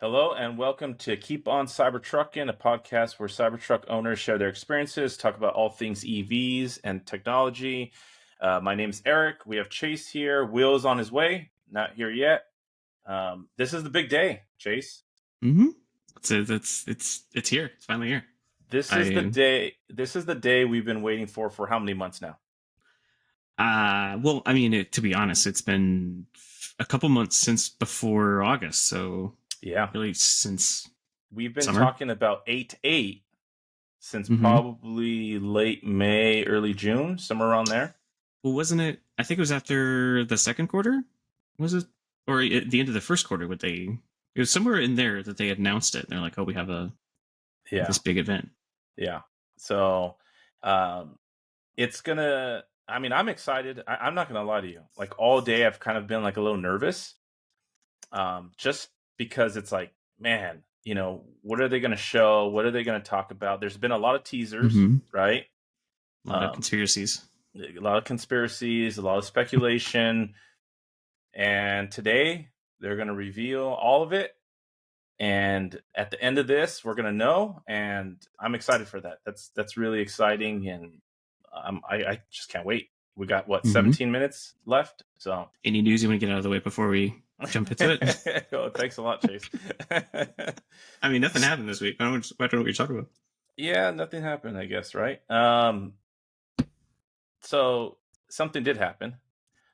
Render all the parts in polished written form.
Hello and welcome to Keep On Cybertruckin', a podcast where Cybertruck owners share their experiences, talk about all things EVs and technology. My name's Eric. We have Chase here. Will's on his way, not here yet. This is the big day, Chase. Mm-hmm. It's here. It's finally here. This is the day. This is the day we've been waiting for how many months now? Well, I mean, to be honest, it's been a couple months since before August, so Yeah, really since we've been summer. talking about 8.8 since Mm-hmm. probably late May, early June, somewhere around there. Well, wasn't it? I think it was after the second quarter. Was it, or at the end of the first quarter? Would they? It was somewhere in there that they announced it. They're like, "Oh, we have this big event." Yeah. So, it's gonna. I mean, I'm excited. I'm not gonna lie to you. Like all day, I've kind of been like a little nervous, just because it's like, man, what are they gonna show? What are they gonna talk about? There's been a lot of teasers, Mm-hmm. right? A lot of conspiracies. A lot of conspiracies, a lot of speculation, and today they're gonna reveal all of it. And at the end of this, we're gonna know, and I'm excited for that. That's really exciting, and I just can't wait. We got what 17 minutes left. So any news you want to get out of the way before we jump into it? Oh, thanks a lot, Chase. I mean, nothing happened this week. I don't know what you're talking about. Yeah, nothing happened, I guess, right? So something did happen.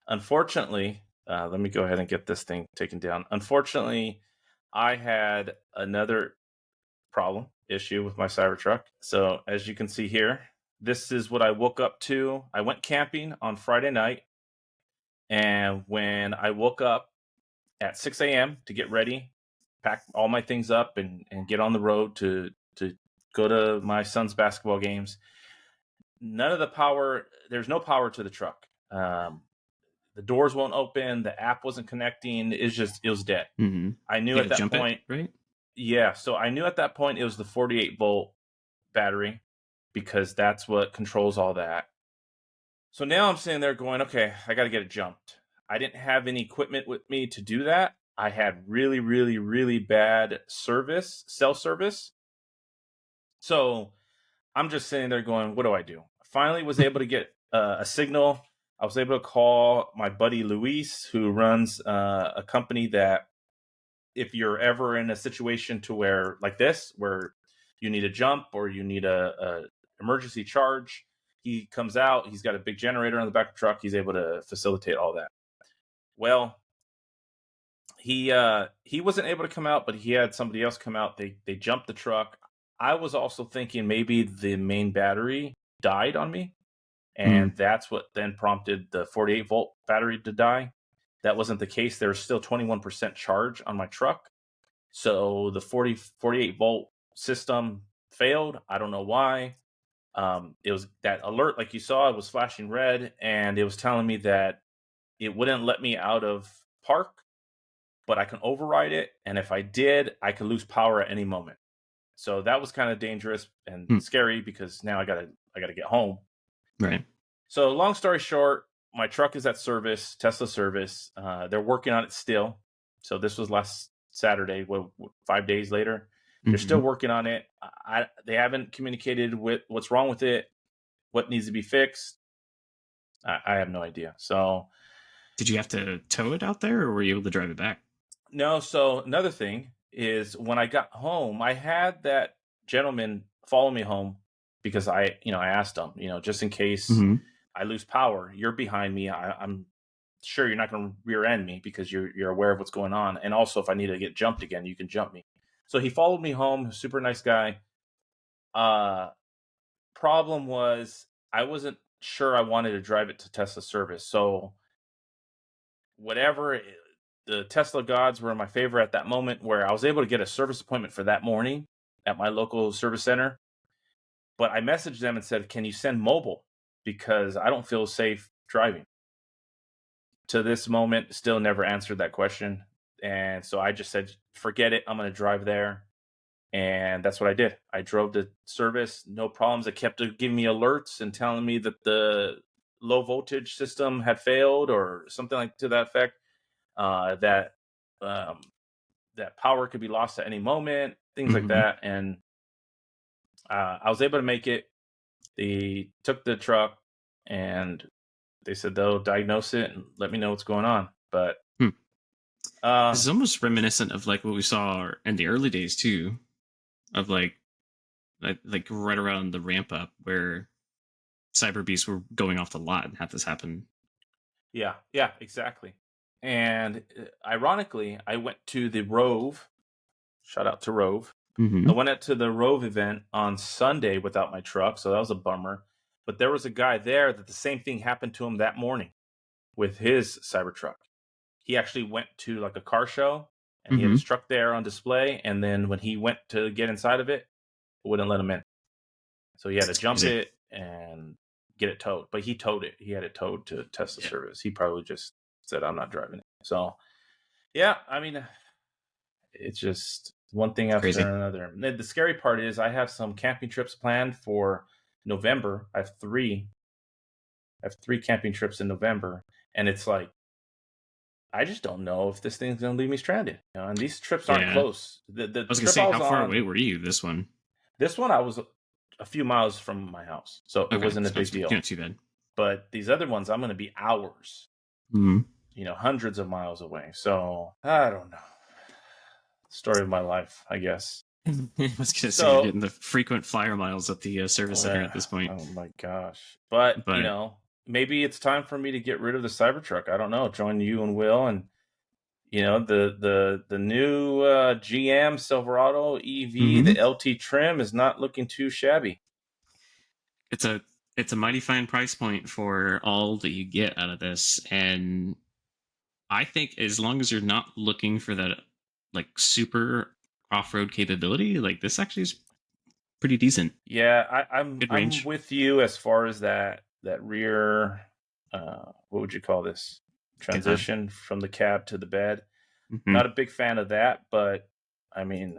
Unfortunately, let me go ahead and get this thing taken down. Unfortunately, I had another issue with my Cybertruck. So as you can see here, this is what I woke up to. I went camping on Friday night, and when I woke up at 6 a.m. to get ready, pack all my things up and get on the road to go to my son's basketball games, there's no power to the truck. The doors won't open. The app wasn't connecting. It was dead. Mm-hmm. I knew at that point, right? Yeah. So I knew at that point it was the 48-volt battery because that's what controls all that. So now I'm sitting there going, okay, I got to get it jumped. I didn't have any equipment with me to do that. I had really, really, really bad cell service. So I'm just sitting there going, what do I do? I finally was able to get a signal. I was able to call my buddy Luis, who runs a company that if you're ever in a situation to where like this, where you need a jump or you need a emergency charge, he comes out. He's got a big generator on the back of the truck. He's able to facilitate all that. Well, he wasn't able to come out, but he had somebody else come out. They jumped the truck. I was also thinking maybe the main battery died on me, and that's what then prompted the 48-volt battery to die. That wasn't the case. There was still 21% charge on my truck. So the 48-volt system failed. I don't know why. It was that alert, like you saw, it was flashing red, and it was telling me that it wouldn't let me out of park, but I can override it. And if I did, I could lose power at any moment. So that was kind of dangerous and scary because now I gotta get home. Right. So long story short, my truck is at service, Tesla service. They're working on it still. So this was last Saturday, 5 days later. They're still working on it. They haven't communicated with what's wrong with it, what needs to be fixed. I have no idea. So did you have to tow it out there or were you able to drive it back? No. So another thing is when I got home, I had that gentleman follow me home because I asked him, just in case I lose power, you're behind me. I'm sure you're not going to rear end me because you're aware of what's going on. And also if I need to get jumped again, you can jump me. So he followed me home, super nice guy. Problem was I wasn't sure I wanted to drive it to Tesla service. So whatever, the Tesla gods were in my favor at that moment where I was able to get a service appointment for that morning at my local service center. But I messaged them and said, can you send mobile? Because I don't feel safe driving. To this moment, still never answered that question. And so I just said, forget it. I'm going to drive there. And that's what I did. I drove to service, no problems. It kept giving me alerts and telling me that the low voltage system had failed or something like to that effect. That that power could be lost at any moment, things like that. And I was able to make it. They took the truck and they said they'll diagnose it and let me know what's going on. But this is almost reminiscent of like what we saw in the early days too, of like right around the ramp up where cyber beasts were going off the lot and had this happen. Yeah, exactly. And ironically, I went to the Rove. Shout out to Rove. I went out to the Rove event on Sunday without my truck, so that was a bummer. But there was a guy there that the same thing happened to him that morning with his Cybertruck. He actually went to like a car show and he had his truck there on display. And then when he went to get inside of it, it wouldn't let him in. So he had to jump it and get it towed. But he towed it. He had it towed to Tesla service. He probably just said, I'm not driving it. So, yeah, I mean, it's just one thing after another. And the scary part is I have some camping trips planned for November. I have three camping trips in November. And it's like, I just don't know if this thing's going to leave me stranded. You know, and these trips aren't close. I was going to say, how far away were you this one? This one, I was a few miles from my house. So it wasn't a big deal. Not too bad. But these other ones, I'm going to be hours, hundreds of miles away. So I don't know. Story of my life, I guess. I was going to say, you're getting the frequent flyer miles at the service center at this point. Oh my gosh. But maybe it's time for me to get rid of the Cybertruck. I don't know. Join you and Will, and the new GM Silverado EV, the LT trim is not looking too shabby. It's a mighty fine price point for all that you get out of this, and I think as long as you're not looking for that like super off-road capability, like this actually is pretty decent. Yeah, I'm with you as far as that rear, what would you call this? Transition from the cab to the bed. Not a big fan of that, but I mean,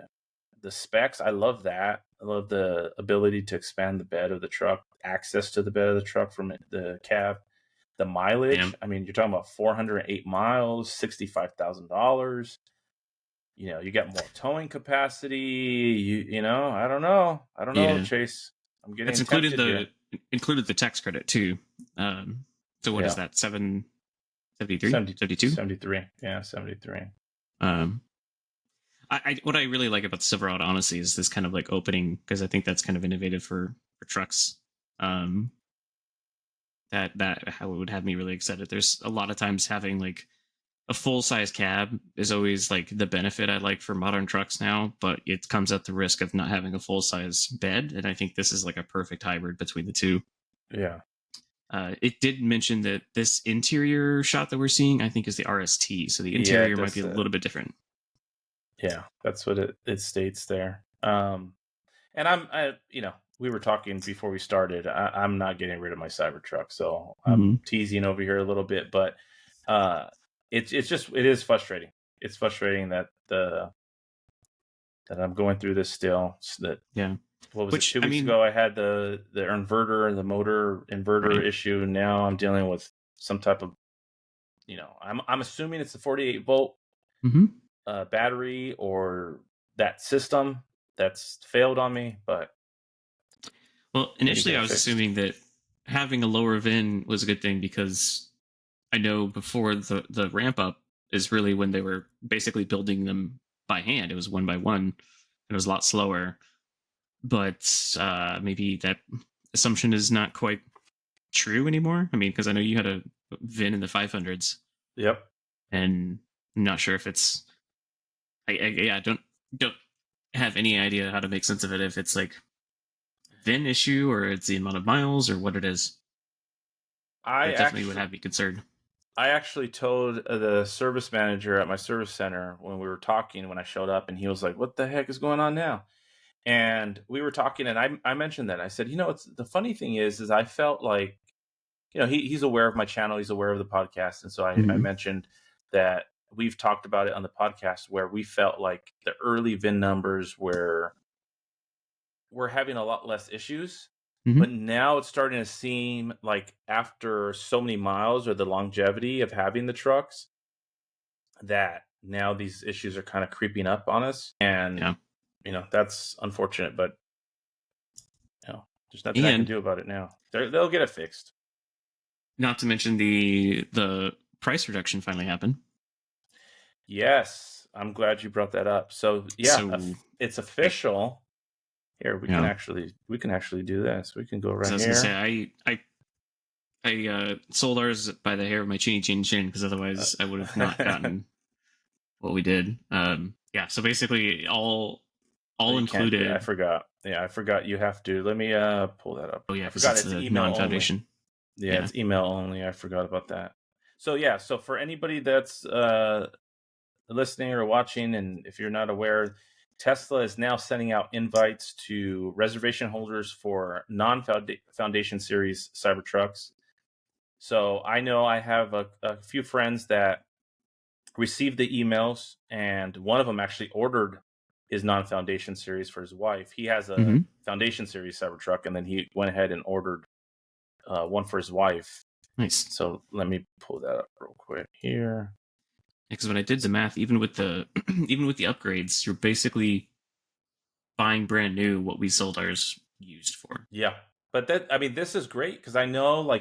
the specs, I love that. I love the ability to expand the bed of the truck, access to the bed of the truck from the cab. The mileage, I mean, you're talking about 408 miles, $65,000. You got more towing capacity. You know, I don't know, Chase. I'm getting included the tax credit too. So what is that? 773? 72? 73. Yeah, 73. What I really like about the Silverado, honestly, is this kind of like opening, because I think that's kind of innovative for trucks. That how it would have me really excited. There's a lot of times having like a full size cab is always like the benefit I like for modern trucks now, but it comes at the risk of not having a full size bed. And I think this is like a perfect hybrid between the two. Yeah. It did mention that this interior shot that we're seeing, I think, is the RST. So the interior might be a little bit different. Yeah, that's what it states there. And we were talking before we started. I'm not getting rid of my Cybertruck, so I'm teasing over here a little bit, but it is frustrating. It's frustrating that I'm going through this still. So what was it? 2 weeks ago, I had the inverter, the motor inverter issue. Now I'm dealing with some type of, I'm assuming it's the 48 volt battery or that system that's failed on me. But initially I was assuming that having a lower VIN was a good thing, because I know before the ramp up is really when they were basically building them by hand. It was one by one. It was a lot slower. But maybe that assumption is not quite true anymore. I mean, because I know you had a VIN in the 500s. Yep. And I'm not sure if it's... I don't have any idea how to make sense of it, if it's like VIN issue or it's the amount of miles or what it is. It definitely would have me concerned. I actually told the service manager at my service center when we were talking, when I showed up, and he was like, what the heck is going on now? And we were talking, and I mentioned that. I said, it's the funny thing is I felt like, he's aware of my channel, he's aware of the podcast, and so I mentioned that we've talked about it on the podcast where we felt like the early VIN numbers were having a lot less issues, but now it's starting to seem like after so many miles or the longevity of having the trucks that now these issues are kind of creeping up on us, and that's unfortunate, but there's nothing I can do about it now. They'll get it fixed. Not to mention the price reduction finally happened. Yes, I'm glad you brought that up. So it's official. Here we can actually do this. We can go right here. I was gonna say I sold ours by the hair of my chinny chin chin, because otherwise I would have not gotten what we did. So basically all included. I forgot. Yeah, I forgot you have to. Let me pull that up. Oh yeah, I forgot it's email non-foundation. Only. Yeah, it's email only. I forgot about that. So so for anybody that's listening or watching, and if you're not aware, Tesla is now sending out invites to reservation holders for non-foundation series Cybertrucks. So I know I have a few friends that received the emails, and one of them actually ordered his non-foundation series for his wife. He has a foundation series Cybertruck, and then he went ahead and ordered one for his wife. Nice. So let me pull that up real quick here. Because when I did the math, even with the upgrades, you're basically buying brand new what we sold ours used for. Yeah, but this is great, because I know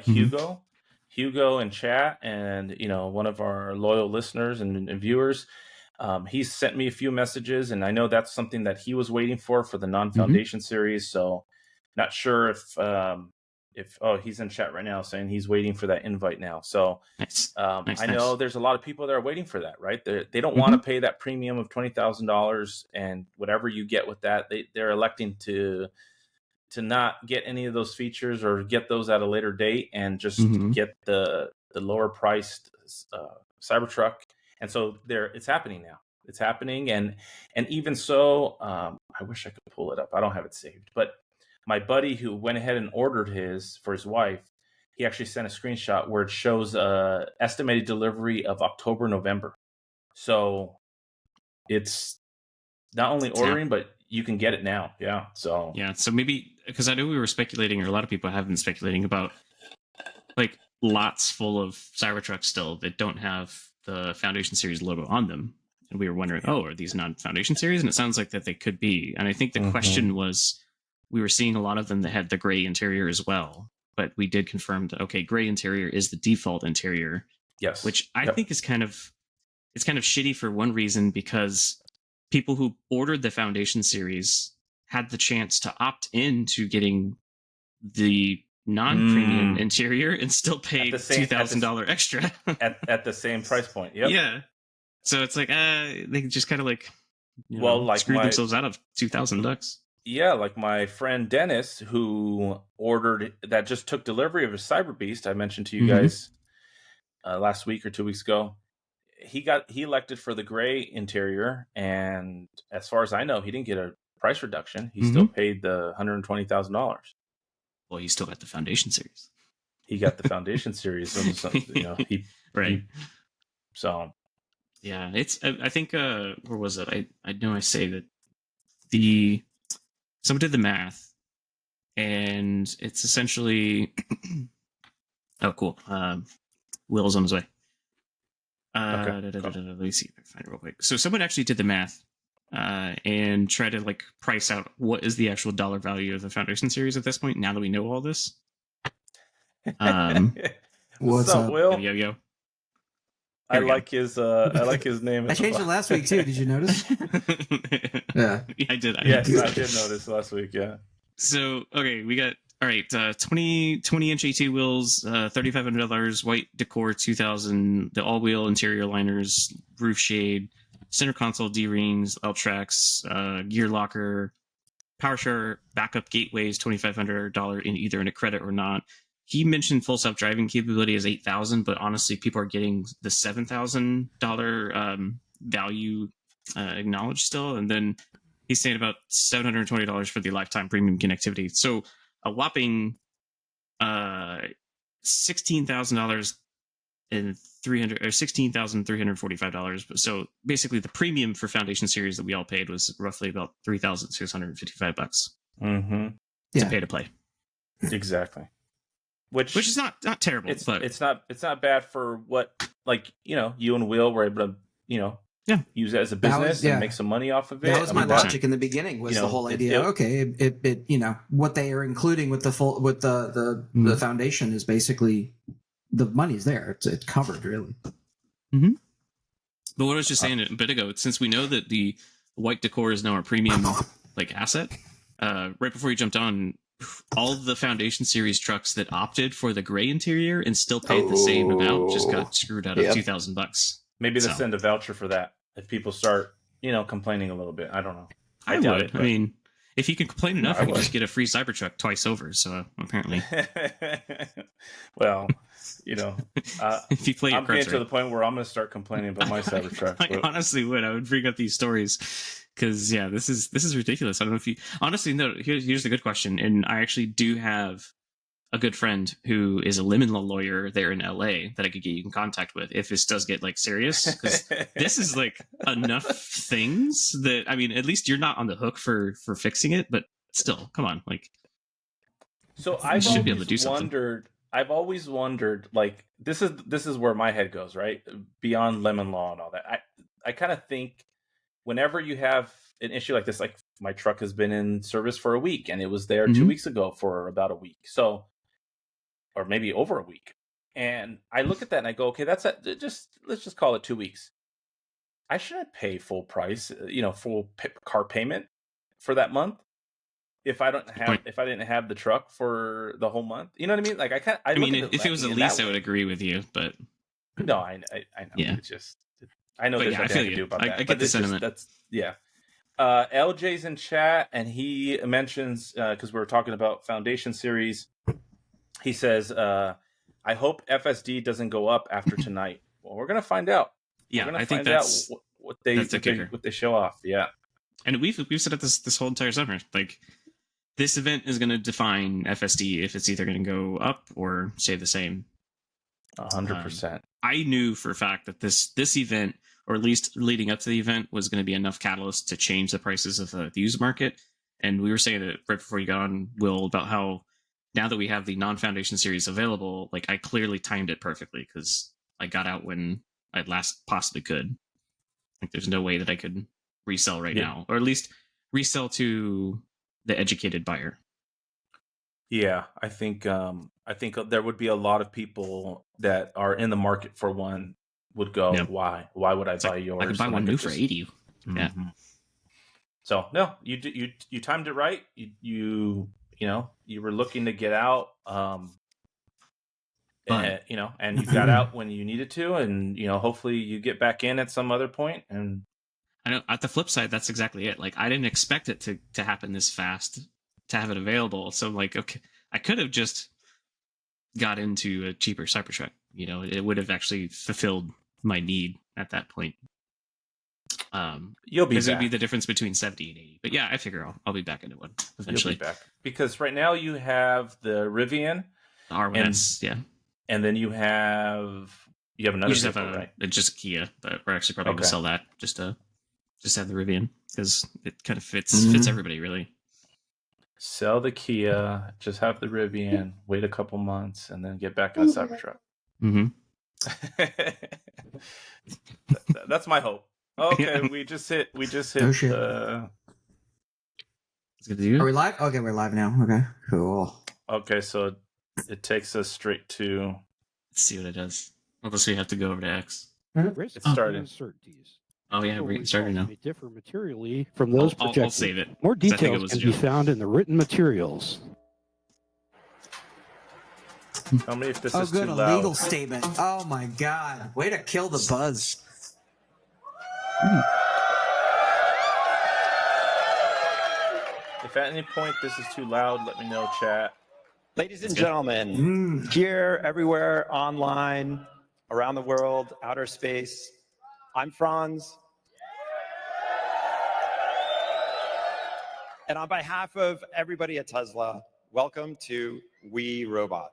Hugo in chat, and one of our loyal listeners and viewers, he's sent me a few messages, and I know that's something that he was waiting for the non-foundation series. So not sure if he's in chat right now saying he's waiting for that invite now. So nice. I know there's a lot of people that are waiting for that, right? They don't want to pay that premium of $20,000, and whatever you get with that, they're electing to not get any of those features or get those at a later date, and just get the lower priced Cybertruck. And so it's happening now. It's happening, and even so, I wish I could pull it up. I don't have it saved, but my buddy who went ahead and ordered his for his wife, he actually sent a screenshot where it shows estimated delivery of October, November. So it's not only ordering, but you can get it now. Yeah. So maybe, because I know we were speculating, or a lot of people have been speculating about like lots full of Cybertrucks still that don't have the Foundation Series logo on them. And we were wondering, are these non-Foundation Series? And it sounds like that they could be. And I think the question was, we were seeing a lot of them that had the gray interior as well. But we did confirm that, gray interior is the default interior. Yes. Which I think is kind of shitty for one reason, because people who ordered the Foundation Series had the chance to opt in to getting the non-premium interior and still paid $2,000 extra at the same price point. Yep. Yeah. So it's like they just kind of screwed themselves out of $2,000. Yeah, like my friend Dennis, who ordered that, just took delivery of a Cyber Beast. I mentioned to you guys last week or 2 weeks ago. He elected for the gray interior, and as far as I know, he didn't get a price reduction. He still paid the $120,000. Well, he still got the Foundation Series. He got the Foundation Series, right. So yeah, it's. I think where was it? I know I say that someone did the math, and it's essentially. Oh, cool. Will's on his way. Let me see if I can find it real quick. So someone actually did the math and tried to price out what is the actual dollar value of the Foundation Series at this point, now that we know all this. What's up, Will? Yo. I like his name. I changed it last week too. Did you notice? Yeah, I did. Yes, I did notice last week. Yeah. So we got 20-inch AT wheels, $3,500, white decor, $2,000, the all-wheel interior liners, roof shade, center console D-rings, L-tracks, gear locker, power share, backup gateways, $2,500 in a credit or not. He mentioned full self-driving capability as $8,000, but honestly, people are getting the $7,000 value acknowledged still, and then he's saying about $720 for the lifetime premium connectivity. So a whopping $16,000 and $16,345. So basically, the premium for Foundation Series that we all paid was roughly about $3,655 to pay to play. Exactly. Which is not terrible. It's not bad for what you and Will were able to use it as a business and make some money off of it. That was my logic in the beginning. Was the whole idea? It what they are including with the foundation is basically the money's there. It's covered really. Mm-hmm. But what I was just saying a bit ago, since we know that the white decor is now our premium asset, right before you jumped on, all the Foundation Series trucks that opted for the gray interior and still paid the same amount just got screwed out of $2,000. Maybe they'll send a voucher for that if people start, complaining a little bit. I don't know. I doubt it. I mean, if you can complain enough, you can just get a free Cybertruck twice over. So apparently, well, if you play, I'm getting to the point where I'm going to start complaining about my Cybertruck. I honestly would. I would bring up these stories because this is ridiculous. I don't know if you honestly no. Here's the good question, and I actually do have a good friend who is a lemon law lawyer there in LA that I could get you in contact with if this does get serious, because this is enough things that, I mean, at least you're not on the hook for fixing it, but still, come on, so I should be able to do something. I've always wondered, this is where my head goes, right? Beyond lemon law and all that. I kind of think whenever you have an issue like this, my truck has been in service for a week and it was there 2 weeks ago for about a week. So, or maybe over a week. And I look at that and I go, okay, let's just call it 2 weeks. I shouldn't pay full price, full car payment for that month if I didn't have the truck for the whole month. You know what I mean? I mean, if it was a lease, I would agree with you, but no, I know. Yeah. I know there's nothing I can do about that. I get the sentiment. LJ's in chat and he mentions, because we were talking about Foundation Series, he says, I hope FSD doesn't go up after tonight. Well, we're going to find out. Yeah, I think that's what they show off. Yeah. And we've said it this whole entire summer. This event is going to define FSD if it's either going to go up or stay the same. 100%. I knew for a fact that this event, or at least leading up to the event, was going to be enough catalyst to change the prices of the used market. And we were saying it right before you got on, Will, about how now that we have the non-Foundation Series available, I clearly timed it perfectly because I got out when I last possibly could. There's no way that I could resell right now, or at least resell to the educated buyer. Yeah, I think there would be a lot of people that are in the market for one would go, why would I buy yours? I could buy one new for 80. Mm-hmm. Yeah. So no, you timed it right. You were looking to get out, and you got out when you needed to, and hopefully you get back in at some other point. And I know at the flip side, that's exactly it. I didn't expect it to happen this fast, to have it available. So okay, I could have just got into a cheaper Cybertruck. It would have actually fulfilled my need at that point. You'll be back. It would be the difference between 70 and 80. But yeah, I figure I'll be back into one eventually. You'll be back. Because right now you have the Rivian, the R1S, and then you have another vehicle, right? Just Kia, but we're actually probably going to sell that just to have the Rivian because it kind of fits everybody really. Sell the Kia, just have the Rivian, wait a couple months, and then get back in a Cybertruck. Mm-hmm. That's my hope. Okay, we just hit. Oh, shit. Are we live? Okay, we're live now. Okay, cool. Okay, so it takes us straight to. Let's see what it does. Unless we have to go over to X. It's starting. Oh yeah, we're starting now. They differ materially from those projected. I'll save it. More details can be found in the written materials. Tell me if this is good, too a loud. legal statement. Oh my god. Way to kill the buzz. If at any point this is too loud, let me know, chat. Ladies and gentlemen, here, everywhere, online, around the world, outer space, I'm Franz. And on behalf of everybody at Tesla, welcome to We Robot.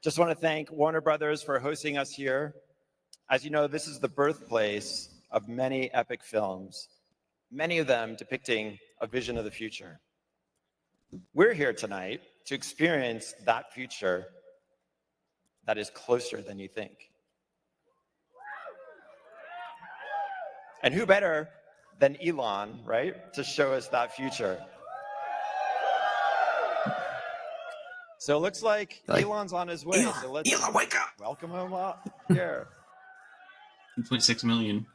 Just want to thank Warner Brothers for hosting us here. As you know, this is the birthplace of many epic films, many of them depicting a vision of the future. We're here tonight to experience that future that is closer than you think. And who better than Elon, right, to show us that future? So it looks like Elon's on his way. So let's Elon, wake up! welcome him up here. 2.6 million.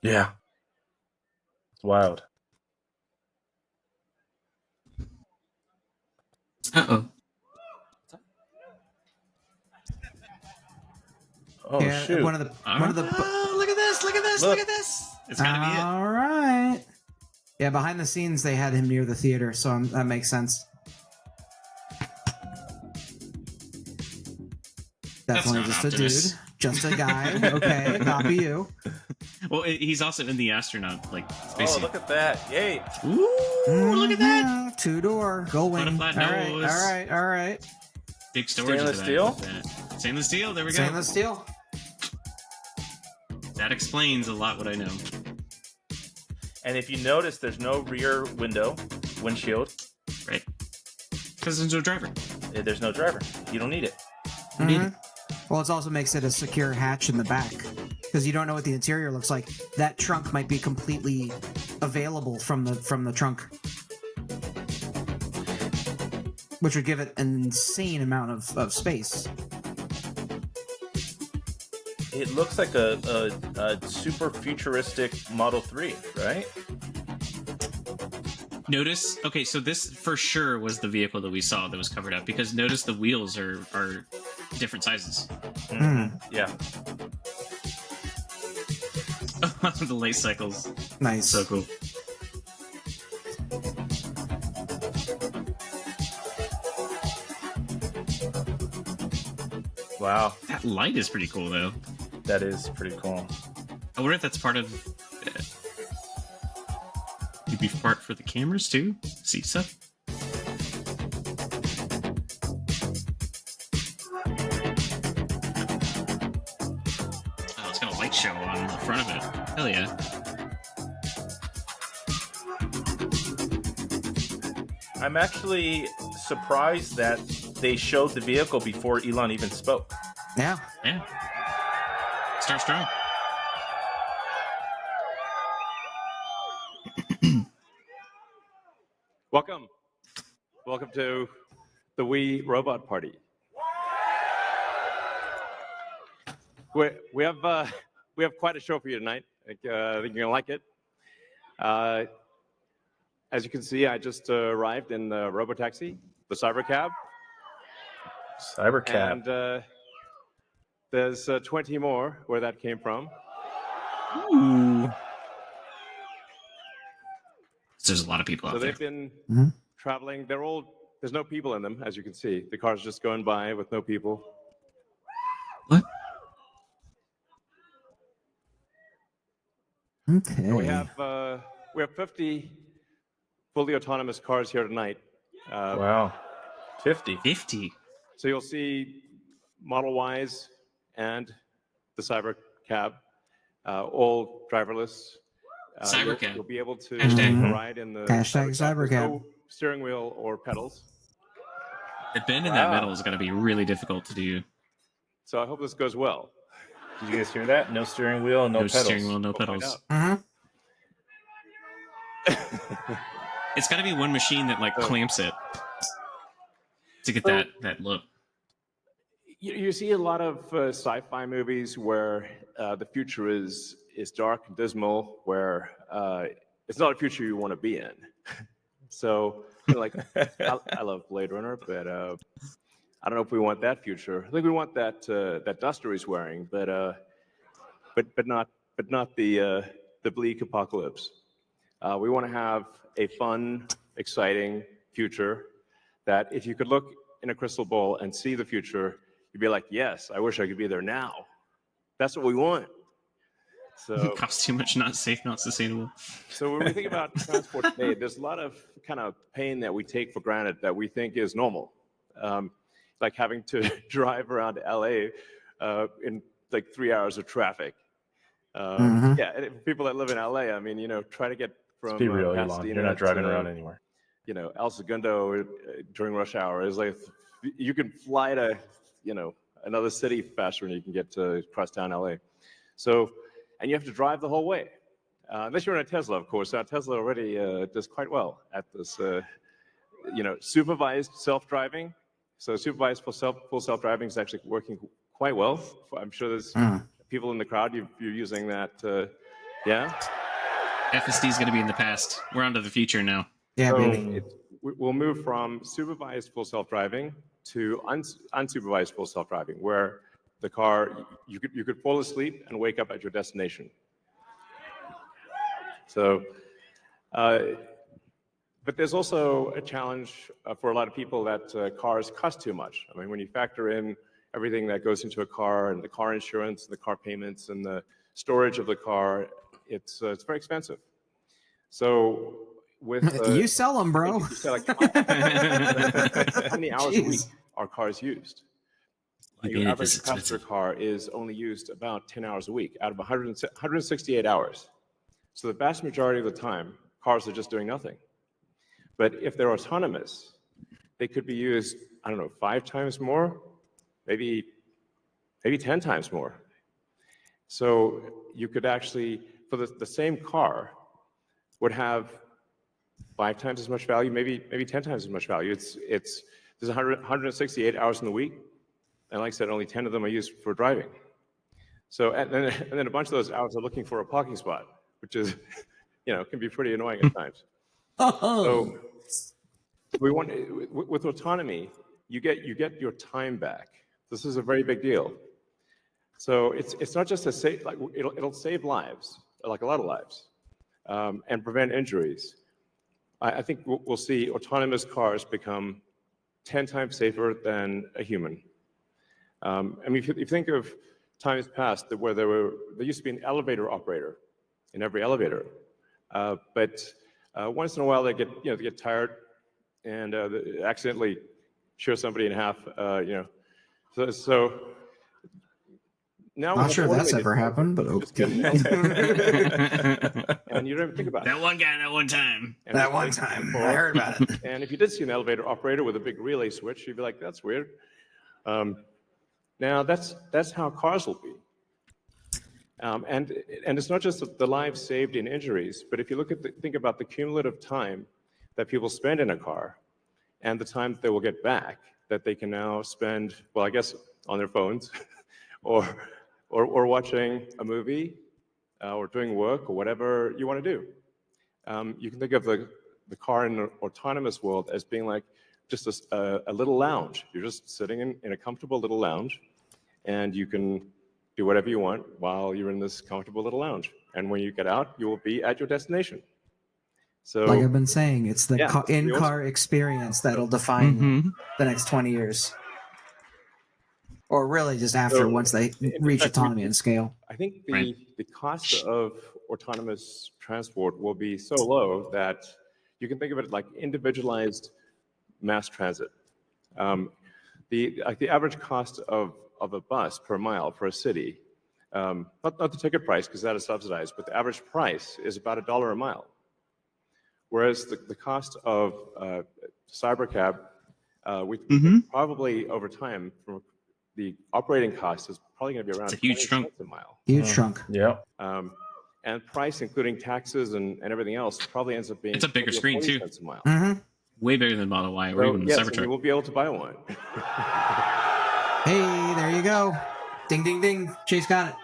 Yeah. It's wild. Uh-oh. Oh, yeah, shoot. one of the Oh, look at this! Look at this! Look at this! It's gotta be it. All right. Yeah, behind the scenes, they had him near the theater, so that makes sense. Definitely just Optimus. a dude, just a guy. Okay, copy you. Well, he's also in the astronaut space. Oh, look at that! Yay! Ooh, look at that! 2-door, going. Butterfly nose. All right. Big storage. Stainless steel. Stainless steel. There we go. Stainless steel. That explains a lot what I know. And if you notice, there's no rear windshield. Right. Because there's no driver. There's no driver. You don't need it. You need it. Well, it also makes it a secure hatch in the back because you don't know what the interior looks like. That trunk might be completely available from the trunk, which would give it an insane amount of space. It looks like a super futuristic Model 3, right? Notice, okay, so this for sure was the vehicle that we saw that was covered up because notice the wheels are different sizes. Mm-hmm. Yeah. The lace cycles. Nice. So cool. Wow. That light is pretty cool, though. That is pretty cool. I wonder if that's part of... Could be part for the cameras, too? See stuff? Oh, it's got a light show on the front of it. Hell yeah. I'm actually surprised that they showed the vehicle before Elon even spoke. Yeah. Yeah. Start strong. Welcome to the Wii Robot Party. We have quite a show for you tonight. I think you're gonna like it. As you can see, I just arrived in the RoboTaxi, the CyberCab. CyberCab. And there's 20 more where that came from. Ooh. So there's a lot of people out So there. they've been traveling. There's no people in them, as you can see. The car's just going by with no people. What? Okay. And we have 50 fully autonomous cars here tonight. Wow. 50. 50. So you'll see Model Ys and the CyberCab, all driverless. CyberCab. You'll be able to Hashtag. ride in the Hashtag There's CyberCab. no steering wheel or pedals. The bend in that metal is going to be really difficult to do. So I hope this goes well. Did you guys hear that? No steering wheel, no pedals. steering wheel, no We'll find pedals. out. It's got to be one machine that clamps it to get that look. You see a lot of sci-fi movies where the future is dark and dismal, where it's not a future you want to be in. So, I love Blade Runner, but I don't know if we want that future. I think we want that duster he's wearing, but not the bleak apocalypse. We want to have a fun, exciting future that if you could look in a crystal ball and see the future, you'd be like, yes, I wish I could be there now. That's what we want. So Costs too much, not safe, not sustainable. So when we think about transport today, there's a lot of kind of pain that we take for granted that we think is normal. Like having to drive around LA in 3 hours of traffic. Yeah, and people that live in LA, I mean, try to get from Be real, Elon. Pasadena You're not driving to, around anywhere. El Segundo during rush hour is like you can fly to another city faster than you can get to across town LA. So and you have to drive the whole way. Unless you're in a Tesla, of course. Tesla already does quite well at this, supervised self-driving. So supervised full self-driving is actually working quite well. I'm sure there's people in the crowd, you're using that, yeah? FSD is going to be in the past. We're on to the future now. Yeah, so baby. We'll move from supervised full self-driving to unsupervised full self-driving, where the car, you could fall asleep and wake up at your destination. So, but there's also a challenge for a lot of people that cars cost too much. I mean, when you factor in everything that goes into a car and the car insurance, and the car payments, and the storage of the car, it's very expensive. So with you sell them, bro. How many hours a week are cars used? Your average passenger car is only used about 10 hours a week out of 168 hours. So the vast majority of the time, cars are just doing nothing. But if they're autonomous, they could be used, 5 times more, maybe 10 times more. So you could actually, for the same car, would have 5 times as much value, maybe 10 times as much value. There's 168 hours in the week, and like I said, only 10 of them are used for driving. So and then a bunch of those hours are looking for a parking spot, which is, can be pretty annoying at times. So with autonomy, you get your time back. This is a very big deal. So it's not just it'll save lives, like a lot of lives, and prevent injuries. I think we'll see autonomous cars become 10 times safer than a human. I mean, if you think of times past where there used to be an elevator operator in every elevator, but once in a while they get tired and they accidentally shear somebody in half. So now not sure that's ever happened, but okay. And you don't even think about that one guy that one time. That one time, I heard about it. And if you did see an elevator operator with a big relay switch, you'd be like, "That's weird." Now that's how cars will be. And it's not just the lives saved in injuries, but if you think about the cumulative time that people spend in a car, and the time that they will get back, that they can now spend, well, I guess on their phones, or watching a movie, or doing work, or whatever you want to do. You can think of the car in an autonomous world as being like just a little lounge. You're just sitting in a comfortable little lounge, and you can do whatever you want while you're in this comfortable little lounge. And when you get out, you will be at your destination. So, like I've been saying, it's the in-car experience that'll define the next 20 years. Or really just after, once they reach autonomy and scale. I think the cost of autonomous transport will be so low that you can think of it like individualized mass transit. The average cost of a bus per mile for a city, not the ticket price because that is subsidized, but the average price is about $1 a mile. Whereas the cost of CyberCab, probably over time, from the operating cost is probably going to be around 20 cents a mile. Huge chunk. Yeah. And price, including taxes and everything else, probably ends up being it's a bigger screen too. Cents a mile. Way bigger than Model Y or even the Cybertruck. You will be able to buy one. Hey, there you go. Ding, ding, ding. Chase got it.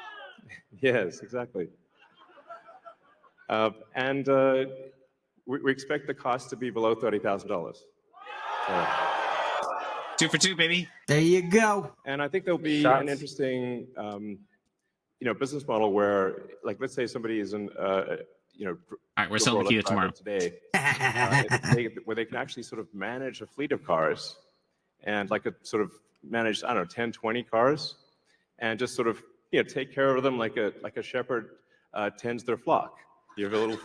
Yes, exactly. And we expect the cost to be below $30,000. 2 for 2, baby. There you go. And I think there'll be an interesting, business model where, like, let's say somebody is in, all right, we're selling the Kia tomorrow. Today, where they can actually sort of manage a fleet of cars and sort of manage, 10, 20 cars and just sort of, take care of them like a shepherd tends their flock. You have a little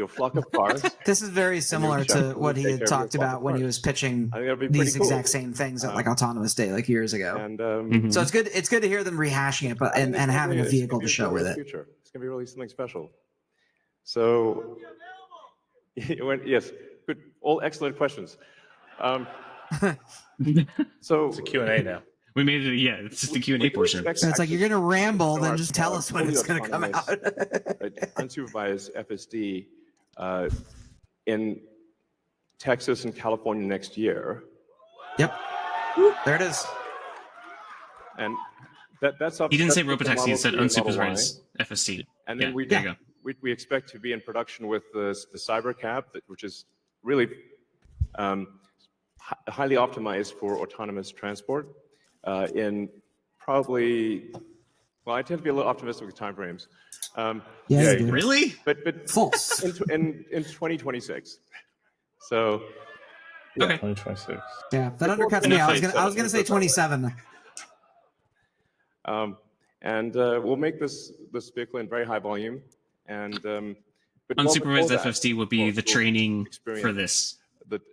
flock of cars. This is very similar to what he had talked about when he was pitching these exact same things at Autonomous Day years ago. And so it's good. It's good to hear them rehashing it, but and having a vehicle to show with it. It's going to be really something special. So, yes, good, all excellent questions. So it's a Q&A now. We made it. Yeah, it's just the Q&A portion. So it's like you're going to ramble, then just tell us when it's going to come out. Unsupervised FSD in Texas and California next year. Yep. There it is. And that's up. He didn't say that's with the RoboTaxi, he said Model 3 and Model Y. unsupervised FSD. And then Yeah, we expect to be in production with the CyberCab, which is really highly optimized for autonomous transport in probably, well, I tend to be a little optimistic with timeframes. Yeah, you do. Really? But False. in 2026. So Yeah, Okay. 2026. Yeah, that undercuts me. I was gonna say 27. And we'll make this vehicle in very high volume. And but Unsupervised that, FSD will be the training for this.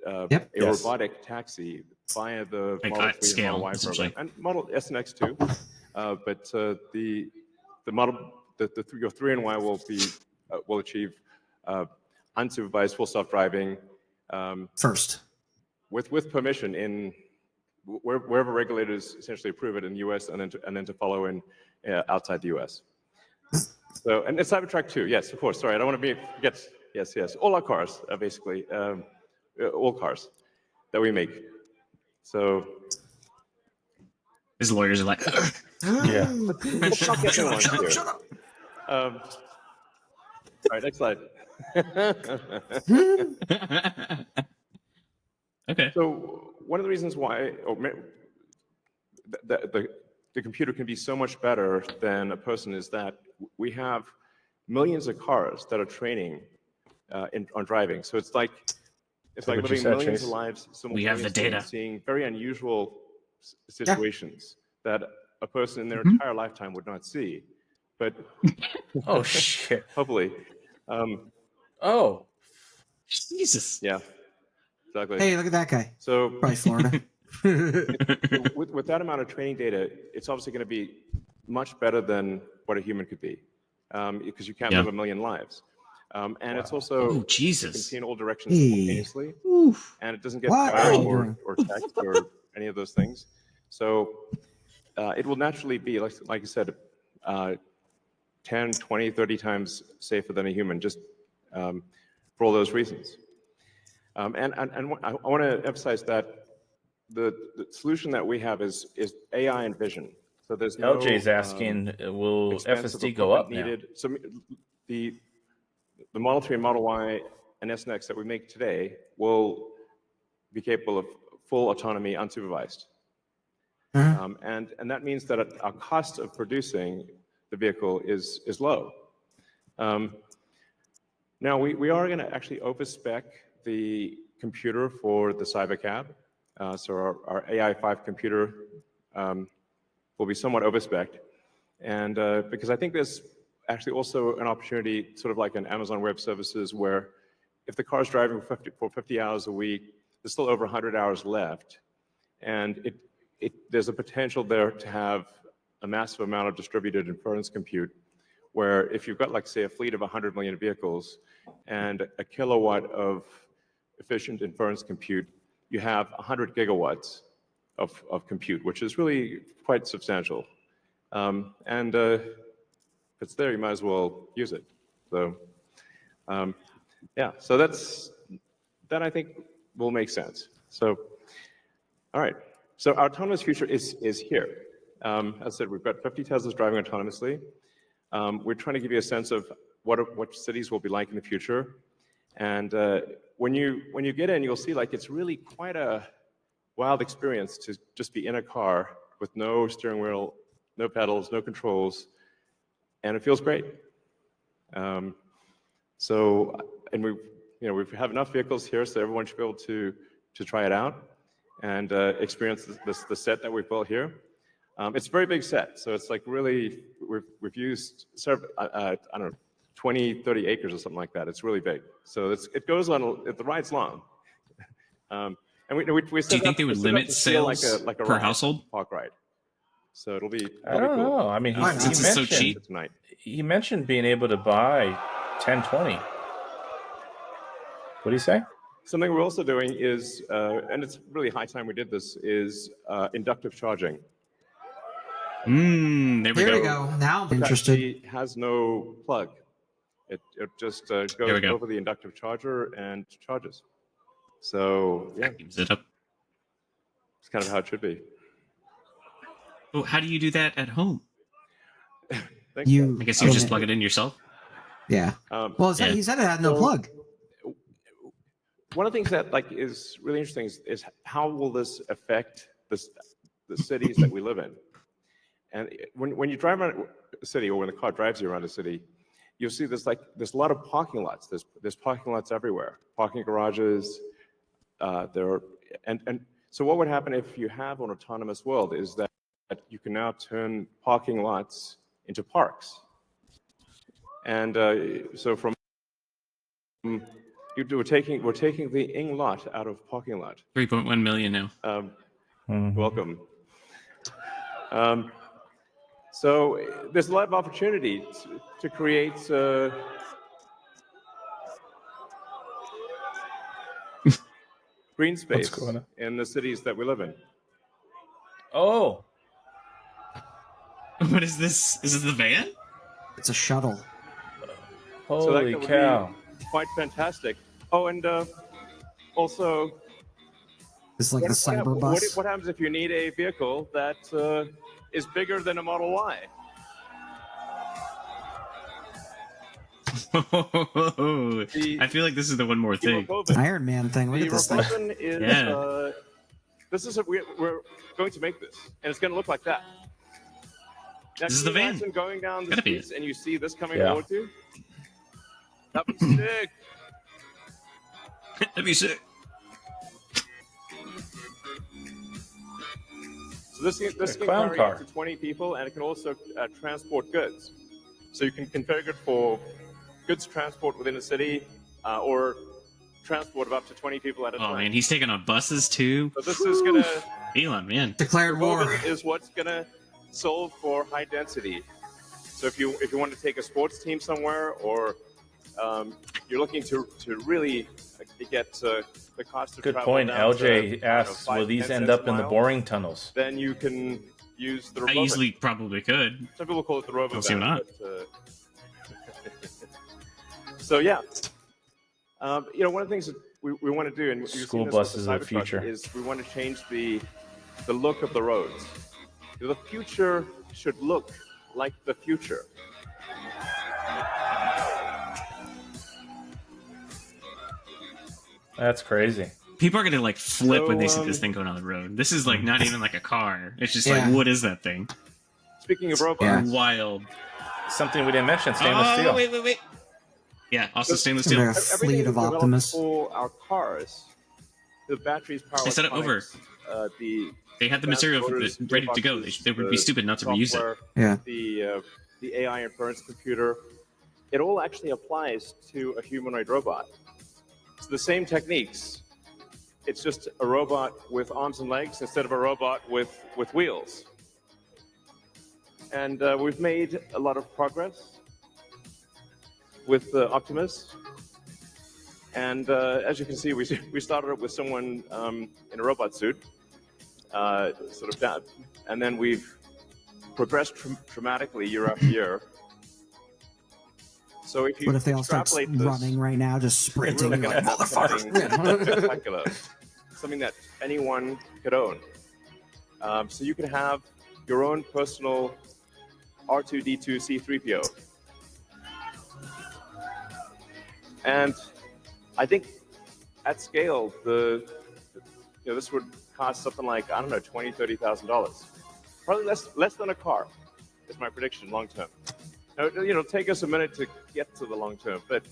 A robotic taxi via the Like Model 3 at scale, and Model Y essentially. program, and Model S and X too. But the model, your 3 and Y will achieve unsupervised full self-driving First. with permission in wherever regulators essentially approve it in the U.S. and then to follow in outside the U.S. So and it's Cybertruck too. Yes, of course. Sorry, I don't want to forget. Yes. All our cars are basically all cars that we make. So His lawyers are like, Yeah. Shut up. all right, next slide. okay. So one of the reasons why the computer can be so much better than a person is that we have millions of cars that are training on driving. So it's like living millions of lives simultaneously. We have the data. Seeing very unusual situations that a person in their entire lifetime would not see. But Oh shit. hopefully, Oh. Jesus. yeah, exactly. Hey, look at that guy. So Probably Florida. with that amount of training data, it's obviously going to be much better than what a human could be, because you can't live a million lives. And it's also Jesus. can see in all directions simultaneously, and it doesn't get What are tired you or doing? text or any of those things. So it will naturally be, like you said, 10, 20, 30 times safer than a human, just for all those reasons. And I want to emphasize that the solution that we have is AI and vision. So there's no LJ's asking, will FSD go up needed. Now? So the Model 3 and Model Y and S and X that we make today will be capable of full autonomy unsupervised. And that means that our cost of producing the vehicle is low. Now we are going to actually overspec the computer for the CyberCab. So our AI5 computer will be somewhat overspec'd. And because I think there's actually also an opportunity, sort of like an Amazon Web Services, where if the car's driving for 50 hours a week, there's still over 100 hours left. And there's a potential there to have a massive amount of distributed inference compute, where if you've got, like, say, a fleet of 100 million vehicles and a kilowatt of efficient inference compute, you have 100 gigawatts of compute, which is really quite substantial. And if it's there, you might as well use it. So, yeah, so that I think will make sense. So, all right. So our autonomous future is here. As I said, we've got 50 Teslas driving autonomously. We're trying to give you a sense of what cities will be like in the future. And when you get in, you'll see, like, it's really quite a wild experience to just be in a car with no steering wheel, no pedals, no controls, and it feels great. So, and we have enough vehicles here, so everyone should be able to try it out and experience the set that we've built here. It's a very big set, so it's like really, we've used I don't know, 20, 30 acres or something like that. It's really big. So it goes on, the ride's long. And we do you think they would limit sales like a per ride, household? Park ride. So it'll be I don't cool. know. I mean, he Since it's so cheap. Tonight. He mentioned being able to buy 1020. What do you say? Something we're also doing is, and it's really high time we did this, is inductive charging. There we go. Now I'm interested. It has no plug. It just goes over the inductive charger and charges. So yeah, vacuums it up. It's kind of how it should be. Well, how do you do that at home? I guess you just plug it in yourself. Yeah. Well, he said it had no plug. One of the things that is really interesting is how will this affect the cities that we live in? And when you drive around a city, or when the car drives you around a city, you'll see there's a lot of parking lots. There's parking lots everywhere, parking garages. So what would happen if you have an autonomous world is that you can now turn parking lots into parks. And so we're taking the ing lot out of parking lot. 3.1 million now. Welcome. So there's a lot of opportunity to create green space in the cities that we live in. Oh. What is this? Is this the van? It's a shuttle. Holy cow. Quite fantastic. Oh, and also... It's like the cyber bus. What happens if you need a vehicle that is bigger than a Model Y? I feel like this is the one more thing. Iron Man thing. Look at this thing. We're going to make this, and it's going to look like that. Now, this is the van. Going down the streets and you see this coming forward to you. That'd be sick. That'd be sick. So this can carry up to 20 people, and it can also transport goods. So you can configure it for goods transport within a city, or transport of up to 20 people at a time. Oh man, he's taking on buses too. So this is gonna Elon, man. Declared war is what's gonna solve for high density. So if you want to take a sports team somewhere, or you're looking to really get the cost of good travel point. down LJ to, asks, will these end up in the boring tunnels? Then you can use the RoboVan. I easily probably could. Some people call it the RoboVan. I'll see not. So yeah, one of the things that we want to do, and school buses of the future, is we want to change the look of the roads. The future should look like the future. That's crazy. People are gonna flip when they see this thing going on the road. This is not even like a car. It's just what is that thing? Speaking of robots, wild. Something we didn't mention: stainless steel. Wait. Yeah, also stainless steel. A fleet of Optimus. For our cars, the batteries power. They set it over. They had the material ready to go. They would be stupid not to reuse it. Yeah. The AI inference computer, it all actually applies to a humanoid robot. It's the same techniques. It's just a robot with arms and legs instead of a robot with wheels. And we've made a lot of progress with Optimus. And as you can see, we started up with someone in a robot suit, sort of down, and then we've progressed dramatically year after year. So if you what if they all start running right now, just sprinting, like motherfucker? Something that anyone could own. So you can have your own personal R2-D2 C-3PO. And I think at scale, this would cost something like, I don't know, $20,000, $30,000. Probably less than a car, is my prediction long term. Now, it'll take us a minute to get to the long term, but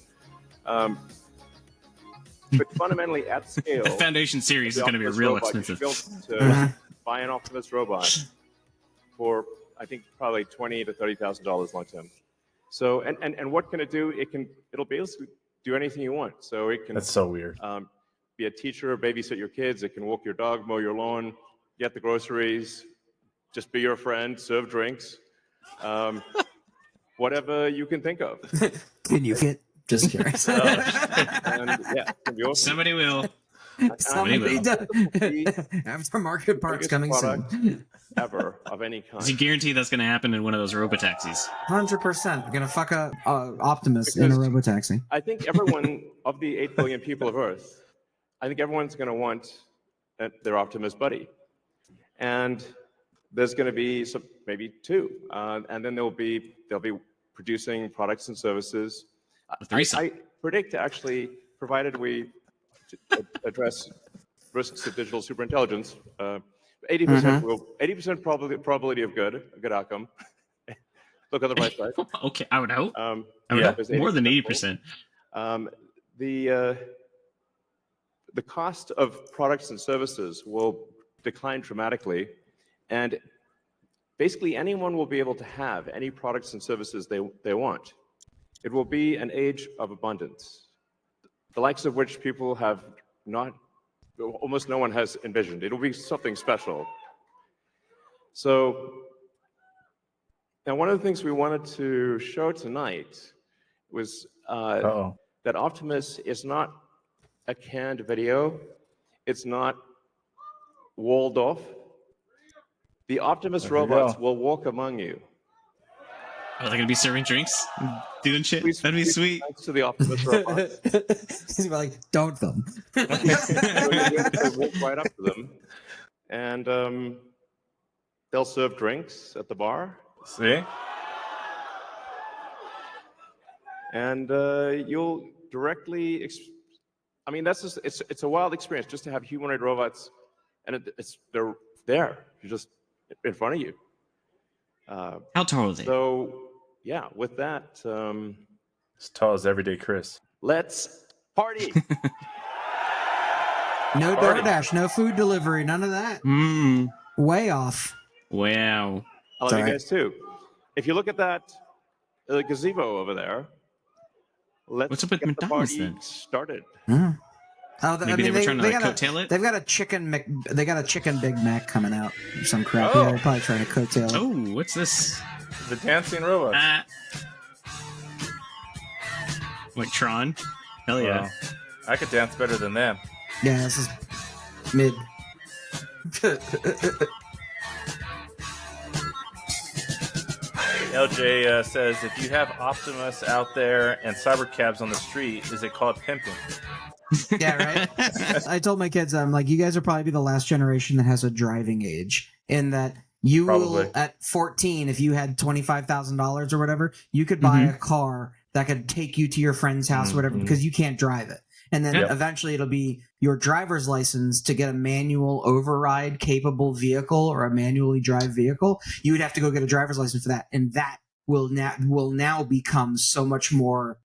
fundamentally at scale, the Foundation series is going to be real expensive. To buy an Optimus robot for, I think, probably $20,000 to $30,000 long term. So, and what can it do? It'll basically do anything you want. So it can. That's so weird. Be a teacher, babysit your kids. It can walk your dog, mow your lawn, get the groceries, just be your friend, serve drinks, whatever you can think of. Can you fit? Just curious. And, yeah, can be awesome. Somebody will. Somebody aftermarket parts coming soon. Ever of any kind. Does he guarantee that's going to happen in one of those RoboTaxis? 100%. Gonna fuck up Optimus in a RoboTaxi. I think everyone of the 8 billion people of Earth, I think everyone's going to want their Optimus buddy, and there's going to be maybe 2, and then they'll be producing products and services. I predict, actually, provided we address risks of digital superintelligence, 80% probability of a good outcome. Look on the right side. Okay, I would hope. More than 80%. The cost of products and services will decline dramatically, and basically anyone will be able to have any products and services they want. It will be an age of abundance, the likes of which people have almost no one has envisioned. It'll be something special. So, now one of the things we wanted to show tonight was that Optimus is not a canned video. It's not walled off. The Optimus robots will walk among you. Are they going to be serving drinks? Doing shit? That'd be sweet. Thanks to the Optimus robots. He's like, don't them. So you walk right up to them, and they'll serve drinks at the bar. See? And you'll directly, I mean, that's just, it's a wild experience just to have humanoid robots, and they're there. You're just in front of you. How tall are they? So, yeah, with that, as tall as everyday Chris. Let's party. No DoorDash, no food delivery, none of that. Way off. Wow. I'll let you guys too. If you look at that gazebo over there, what's up with McDonald's then? Started. Maybe they were trying to coattail it. They've got a chicken Big Mac coming out or some crap. Yeah, they're probably trying to coattail it. Oh, what's this? The dancing robots. Like Tron? Hell yeah! Wow. I could dance better than them. Yeah, this is mid. LJ says, if you have Optimus out there and CyberCabs on the street, is it called pimping? Yeah, right? I told my kids, I'm like, you guys will probably be the last generation that has a driving age, in that you will, at 14, if you had $25,000 or whatever, you could buy a car that could take you to your friend's house or whatever, because you can't drive it. And then eventually it'll be your driver's license to get a manual override capable vehicle or a manually drive vehicle. You would have to go get a driver's license for that. And that will now become so much more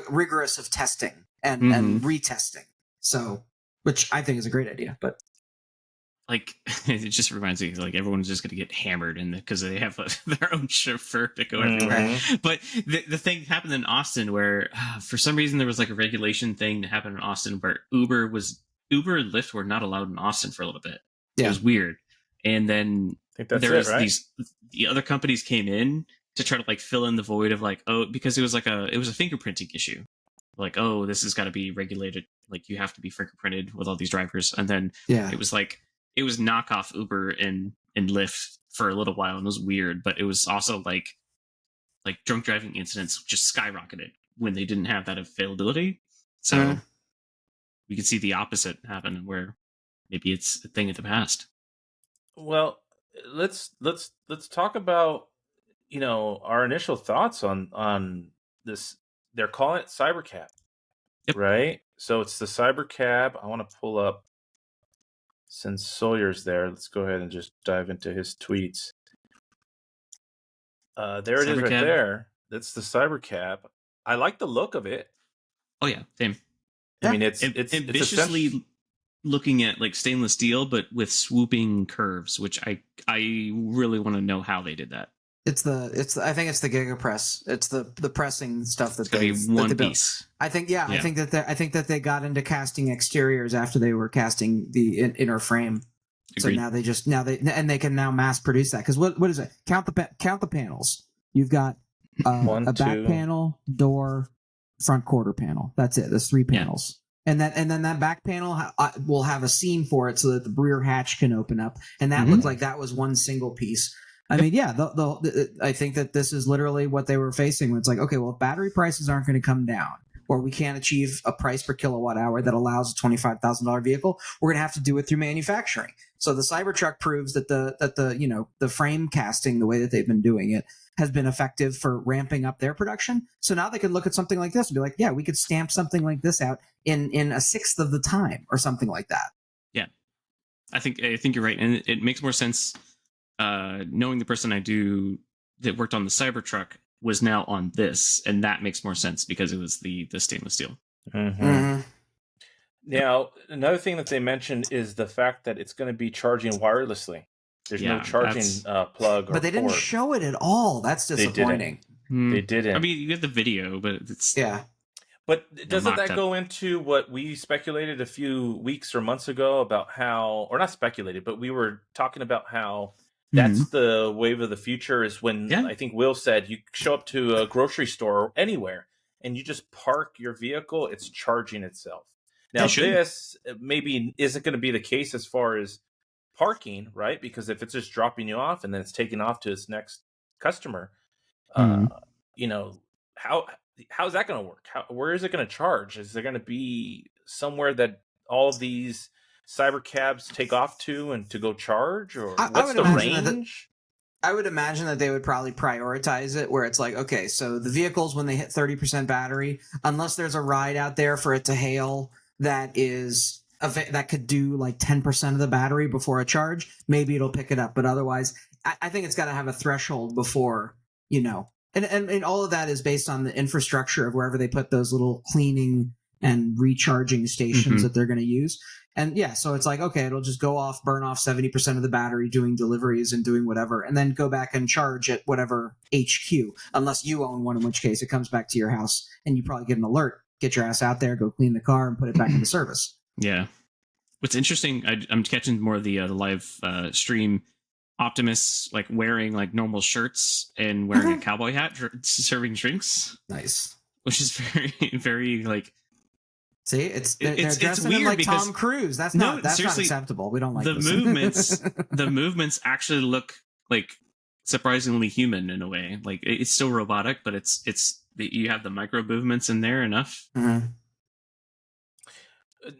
rigorous of testing and retesting. So, which I think is a great idea, but like, it just reminds me, like, everyone's just going to get hammered because they have their own chauffeur to go everywhere. But the thing happened in Austin where, for some reason, there was like a regulation thing that happened in Austin where Uber and Lyft were not allowed in Austin for a little bit. Yeah. It was weird. And then there was the other companies came in to try to like fill in the void of like, because it was a fingerprinting issue. Like, this has got to be regulated. Like, you have to be fingerprinted with all these drivers. And then it was like, it was knockoff Uber and Lyft for a little while, and it was weird. But it was also like drunk driving incidents just skyrocketed when they didn't have that availability. So we could see the opposite happen, where maybe it's a thing of the past. Well, let's talk about our initial thoughts on this. They're calling it CyberCab, right? So it's the CyberCab. I want to pull up. Since Sawyer's there, let's go ahead and just dive into his tweets. There it is right there. That's the CyberCab. I like the look of it. Oh yeah, same. I mean, it's ambitiously looking at like stainless steel, but with swooping curves, which I really want to know how they did that. I think it's the GigaPress. It's the pressing stuff that they one piece. I think that they got into casting exteriors after they were casting the inner frame. Agreed. So now they can now mass produce that, because what is it? Count the panels. You've got a back panel, door, front quarter panel. That's it. There's 3 panels. And then that back panel will have a seam for it so that the rear hatch can open up. And that looked like that was one single piece. I mean, yeah, I think that this is literally what they were facing. When it's like, okay, well, if battery prices aren't going to come down, or we can't achieve a price per kilowatt hour that allows a $25,000 vehicle, we're going to have to do it through manufacturing. So the Cybertruck proves that the frame casting, the way that they've been doing it, has been effective for ramping up their production. So now they can look at something like this and be like, yeah, we could stamp something like this out in a sixth of the time or something like that. Yeah, I think you're right, and it makes more sense. Knowing the person I do that worked on the Cybertruck was now on this, and that makes more sense because it was the stainless steel. Now, another thing that they mentioned is the fact that it's going to be charging wirelessly. There's no charging plug or But they didn't port. show it at all. That's disappointing. They didn't. I mean, you get the video, but it's... Yeah. But doesn't that go into what we speculated a few weeks or months ago about how, or not speculated, but we were talking about how that's the wave of the future is when, I think Will said, you show up to a grocery store or anywhere and you just park your vehicle, it's charging itself. Now, this maybe isn't going to be the case as far as parking, right? Because if it's just dropping you off and then it's taking off to its next customer, you know, how's that going to work? Where is it going to charge? Is there going to be somewhere that all of these CyberCabs take off to and to go charge, or what's the range? I would imagine that they would probably prioritize it where it's like, okay, so the vehicles, when they hit 30% battery, unless there's a ride out there for it to hail that could do like 10% of the battery before a charge, maybe it'll pick it up. But otherwise, I think it's got to have a threshold before, you know, and all of that is based on the infrastructure of wherever they put those little cleaning and recharging stations that they're going to use. And yeah, so it's like, okay, it'll just go off, burn off 70% of the battery doing deliveries and doing whatever, and then go back and charge at whatever HQ, unless you own one, in which case it comes back to your house and you probably get an alert, get your ass out there, go clean the car and put it back into service. Yeah. What's interesting, I'm catching more of the live stream, Optimus like wearing like normal shirts and wearing a cowboy hat, serving drinks. Nice. Which is very, very like... See, they're dressing him like Tom Cruise. That's not acceptable. We don't like the this. The movements actually look like surprisingly human in a way. Like it's still robotic, but it's you have the micro movements in there enough.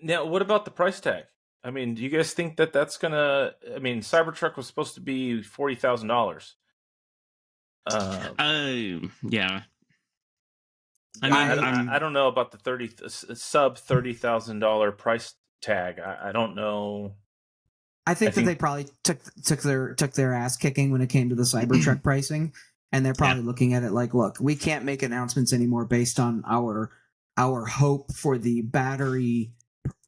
Now, what about the price tag? I mean, do you guys think that that's gonna? I mean, Cybertruck was supposed to be $40,000. Yeah. I mean, I don't know about the sub $30,000 price tag. I don't know. I think that they probably took their ass kicking when it came to the Cybertruck pricing, and they're probably looking at it like, look, we can't make announcements anymore based on our hope for the battery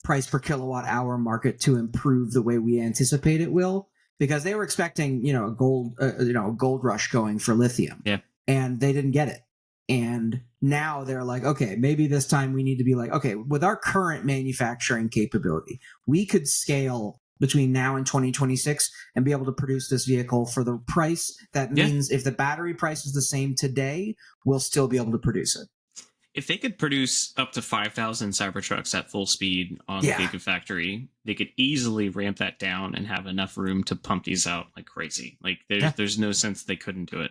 price per kilowatt hour market to improve the way we anticipate it will, because they were expecting a gold rush going for lithium, and they didn't get it. And now they're like, okay, maybe this time we need to be like, okay, with our current manufacturing capability, we could scale between now and 2026 and be able to produce this vehicle for the price. That means if the battery price is the same today, we'll still be able to produce it. If they could produce up to 5,000 Cybertrucks at full speed on the Gigafactory, they could easily ramp that down and have enough room to pump these out like crazy. Like there's no sense they couldn't do it.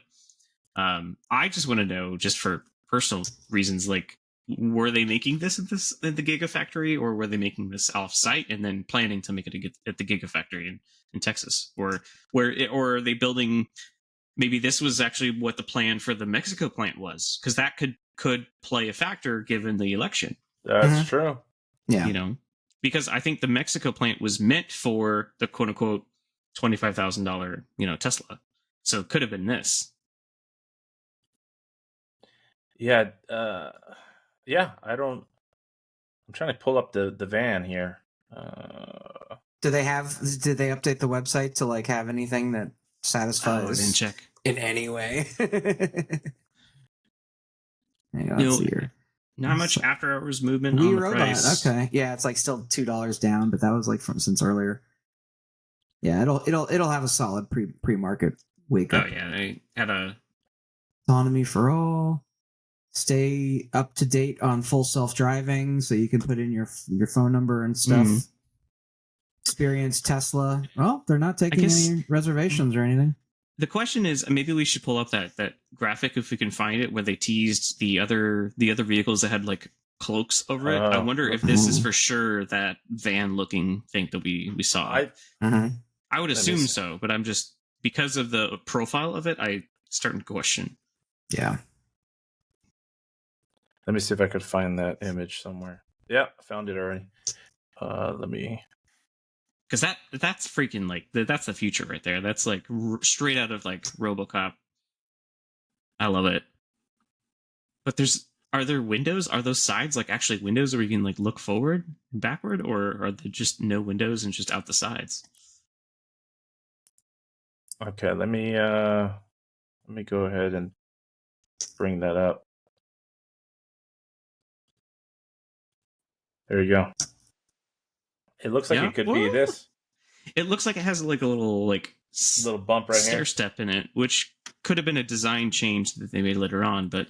I just want to know, just for personal reasons, like, were they making this at the Gigafactory, or were they making this off-site and then planning to make it at the Gigafactory in Texas, or are they building? Maybe this was actually what the plan for the Mexico plant was, because that could play a factor given the election. That's true. Yeah, because I think the Mexico plant was meant for the quote unquote $25,000 Tesla, so it could have been this. Yeah, I'm trying to pull up the van here. Did they update the website to like have anything that satisfies? I didn't check in any way. Let's see here. Not much after hours movement We on the Robot. price. Okay, yeah, it's like still $2 down, but that was like since earlier. Yeah, it'll have a solid pre-market wake up. Oh yeah, they had a autonomy for all. stay up to date on full self-driving, so you can put in your phone number and stuff. Experience Tesla. Well, they're not taking any reservations or anything. The question is, maybe we should pull up that graphic if we can find it, where they teased the other vehicles that had like cloaks over it. I wonder if this is for sure that van looking thing that we saw. I would assume so, but I'm just, because of the profile of it, I starting to question. Yeah. Let me see if I could find that image somewhere. Yeah, I found it already. Let me. Because that's freaking like that's the future right there. That's like straight out of like RoboCop. I love it. But are there windows? Are those sides like actually windows where you can like look forward and backward, or are there just no windows and just out the sides? Okay, let me go ahead and bring that up. There you go. It looks like it could be this. It looks like it has like a little bump right stair here. Step in it, which could have been a design change that they made later on. But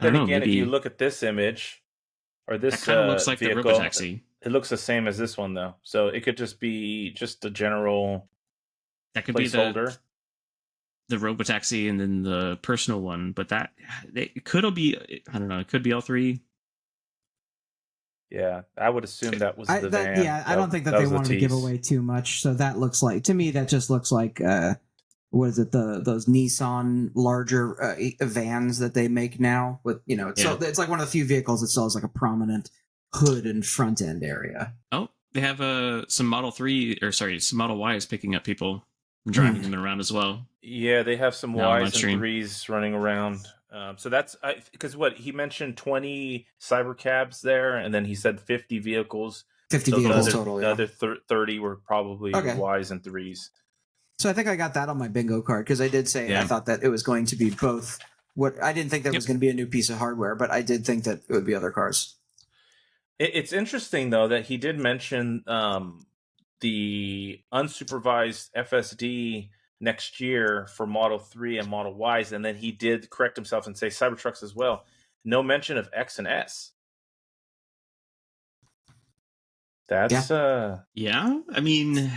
then again, if you look at this image or this, that kind of looks like vehicle, the RoboTaxi. It looks the same as this one though, so it could just be just a general. That could placeholder. Be the RoboTaxi and then the personal one, but it could be, I don't know, it could be all three. Yeah, I would assume that was the van. Yeah, I don't think that they wanted to give away too much. So that looks like, to me, that just looks like, what is it? Those Nissan larger vans that they make now with, so it's like one of the few vehicles that still has like a prominent hood and front end area. Oh, they have some Model Ys picking up people and driving them around as well. Yeah, they have some Ys and 3s running around. So that's because what he mentioned 20 CyberCabs there, and then he said 50 vehicles. 50 vehicles total. The other 30 were probably Ys and 3s. So I think I got that on my bingo card because I did say I thought that it was going to be both. I didn't think that was going to be a new piece of hardware, but I did think that it would be other cars. It's interesting though that he did mention the unsupervised FSD next year for Model 3 and Model Ys, and then he did correct himself and say Cybertrucks as well. No mention of X and S. That's yeah. I mean,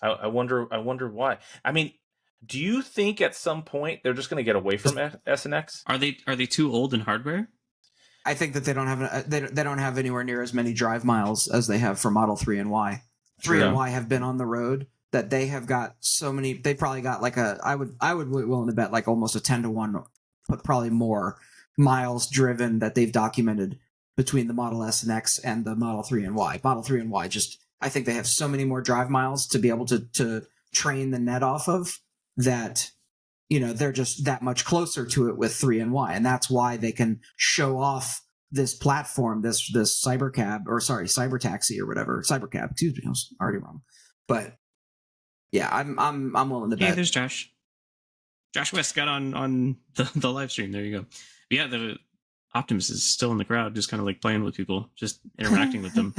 I wonder why. I mean, do you think at some point they're just going to get away from S and X? Are they too old in hardware? I think that they don't have anywhere near as many drive miles as they have for Model 3 and Y. 3 and Y have been on the road that they have got so many. They probably got like I would be willing to bet like almost a 10-to-1, but probably more miles driven that they've documented between the Model S and X and the Model 3 and Y. Model 3 and Y just, I think they have so many more drive miles to be able to train the net off of that. They're just that much closer to it with 3 and Y, and that's why they can show off this platform, this CyberTaxi or whatever, CyberCab. Excuse me, I was already wrong. But yeah, I'm willing to bet. Yeah, there's Josh. Josh West got on the live stream. There you go. But yeah, the Optimus is still in the crowd, just kind of like playing with people, just interacting with them.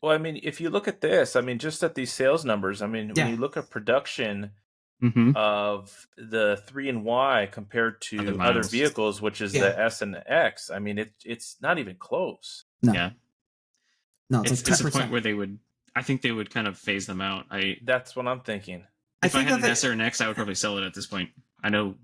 Well, I mean, if you look at this, I mean, just at these sales numbers, I mean, when you look at production of the 3 and Y compared to other vehicles, which is the S and the X, I mean, it's not even close. No. Yeah. No, it's a point where I think they would kind of phase them out. That's what I'm thinking. If I had an S or an X, I would probably sell it at this point. I know.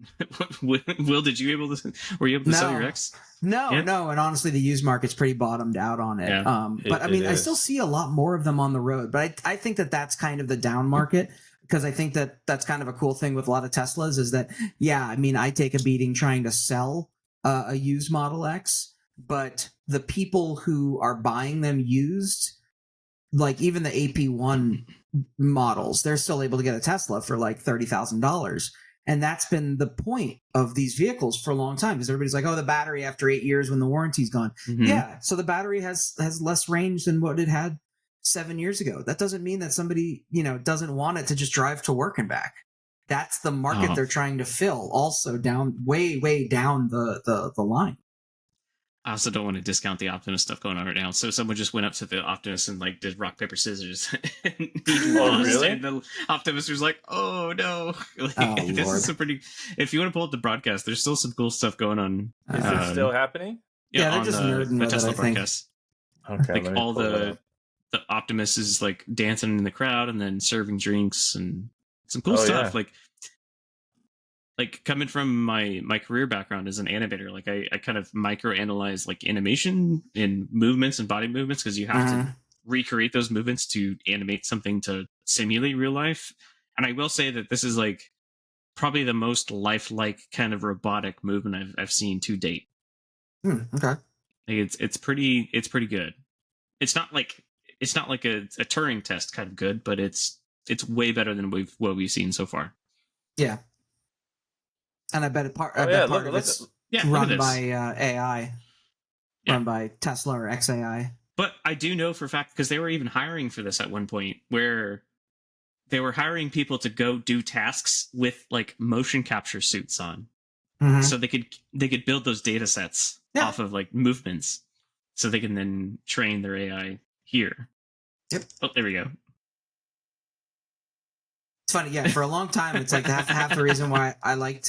Will, were you able to sell your X? No. And honestly, the used market's pretty bottomed out on it. Yeah. But I mean, I still see a lot more of them on the road. But I think that that's kind of the down market. Because I think that that's kind of a cool thing with a lot of Teslas is that, I mean, I take a beating trying to sell a used Model X, but the people who are buying them used, like even the AP1 models, they're still able to get a Tesla for like $30,000. And that's been the point of these vehicles for a long time because everybody's like, oh, the battery after 8 years when the warranty's gone. Mm-hmm. Yeah, so the battery has less range than what it had 7 years ago. That doesn't mean that somebody, doesn't want it to just drive to work and back. That's the market they're trying to fill. Also way down the line. I also don't want to discount the Optimus stuff going on right now. So someone just went up to the Optimus and like did rock paper scissors. And really? And the Optimus was like, "Oh no!" Like, this Lord. is some pretty. If you want to pull up the broadcast, there's still some cool stuff going on. Is it still happening? Yeah, they're on just the nerding with it, Tesla I think. broadcast. Okay, Like all the Optimus is like dancing in the crowd and then serving drinks and some cool stuff. Yeah. Like coming from my career background as an animator, like I kind of micro analyze like animation and movements and body movements because you have to recreate those movements to animate something to simulate real life. And I will say that this is like probably the most lifelike kind of robotic movement I've seen to date. Okay. Like it's pretty good. It's not like a Turing test kind of good, but it's way better than what we've seen so far. Yeah. And I bet part of it's run by AI, run by Tesla or XAI. But I do know for a fact, because they were even hiring for this at one point, where they were hiring people to go do tasks with like motion capture suits on, so they could build those data sets off of like movements, so they can then train their AI here. Yep. Oh, there we go. It's funny, yeah. For a long time, it's like half the reason why I like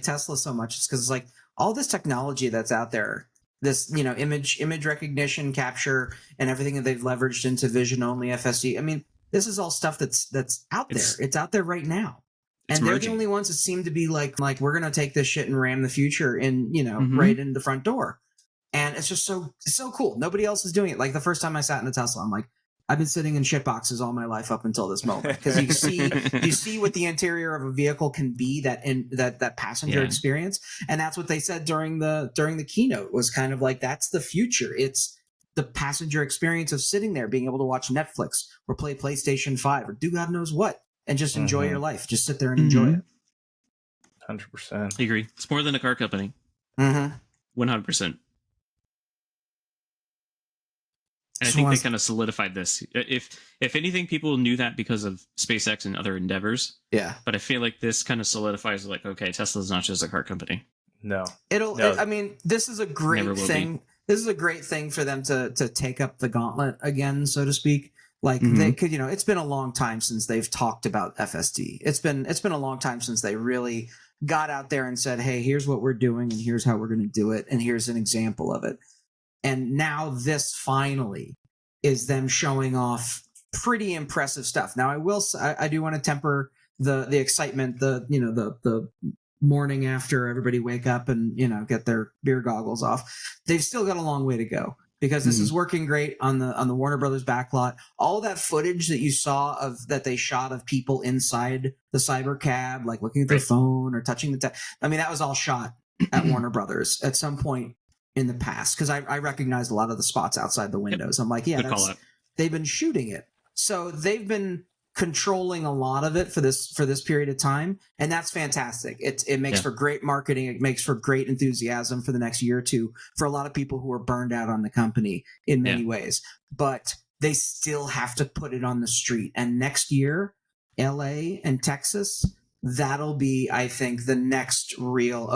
Tesla so much is because it's like all this technology that's out there, this image recognition, capture, and everything that they've leveraged into vision only FSD. I mean, this is all stuff that's out there. It's out there right now, and they're the only ones that seem to be like we're gonna take this shit and ram the future in right in the front door, and it's just so cool. Nobody else is doing it. Like the first time I sat in a Tesla, I'm like, I've been sitting in shit boxes all my life up until this moment, because you see what the interior of a vehicle can be, that passenger experience, and that's what they said during the keynote was kind of like that's the future. It's the passenger experience of sitting there, being able to watch Netflix or play PlayStation 5 or do God knows what, and just enjoy your life. Just sit there and enjoy it. 100%. I agree. It's more than a car company. 100%. And I think they kind of solidified this. If anything, people knew that because of SpaceX and other endeavors. Yeah. But I feel like this kind of solidifies like, okay, Tesla's not just a car company. No. I mean, this is a great thing. This is a great thing for them to take up the gauntlet again, so to speak. Like they could, it's been a long time since they've talked about FSD. It's been a long time since they really got out there and said, hey, here's what we're doing and here's how we're going to do it. And here's an example of it. And now this finally is them showing off pretty impressive stuff. Now I do want to temper the excitement, the morning after everybody wake up and get their beer goggles off. They've still got a long way to go, because this is working great on the Warner Brothers backlot. All that footage that you saw that they shot of people inside the CyberCab, like looking at their phone or touching I mean, that was all shot at Warner Brothers at some point in the past, because I recognized a lot of the spots outside the windows. I'm like, they've been shooting it. So they've been controlling a lot of it for this period of time, and that's fantastic. It makes for great marketing. It makes for great enthusiasm for the next year or two for a lot of people who are burned out on the company in many ways. But they still have to put it on the street. And next year, LA and Texas, that'll be, I think, the next real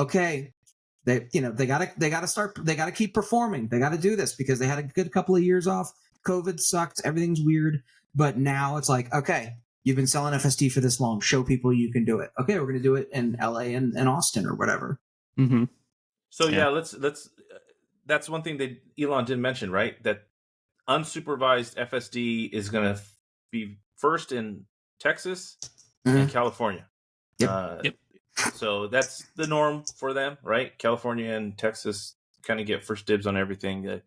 They gotta keep performing. They gotta do this because they had a good couple of years off. COVID sucked. Everything's weird. But now it's like, okay, you've been selling FSD for this long. Show people you can do it. Okay, we're going to do it in LA and Austin or whatever. So let's. That's one thing that Elon didn't mention, right? That unsupervised FSD is going to be first in Texas and California. Yep. So that's the norm for them, right? California and Texas kind of get first dibs on everything.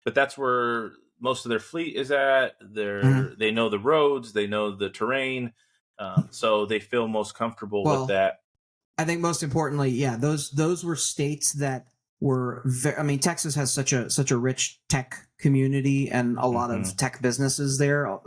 But that's where most of their fleet is at. They know the roads, they know the terrain, so they feel most comfortable with that. I think most importantly, those were states that were Texas has such a rich tech community and a lot of tech businesses there,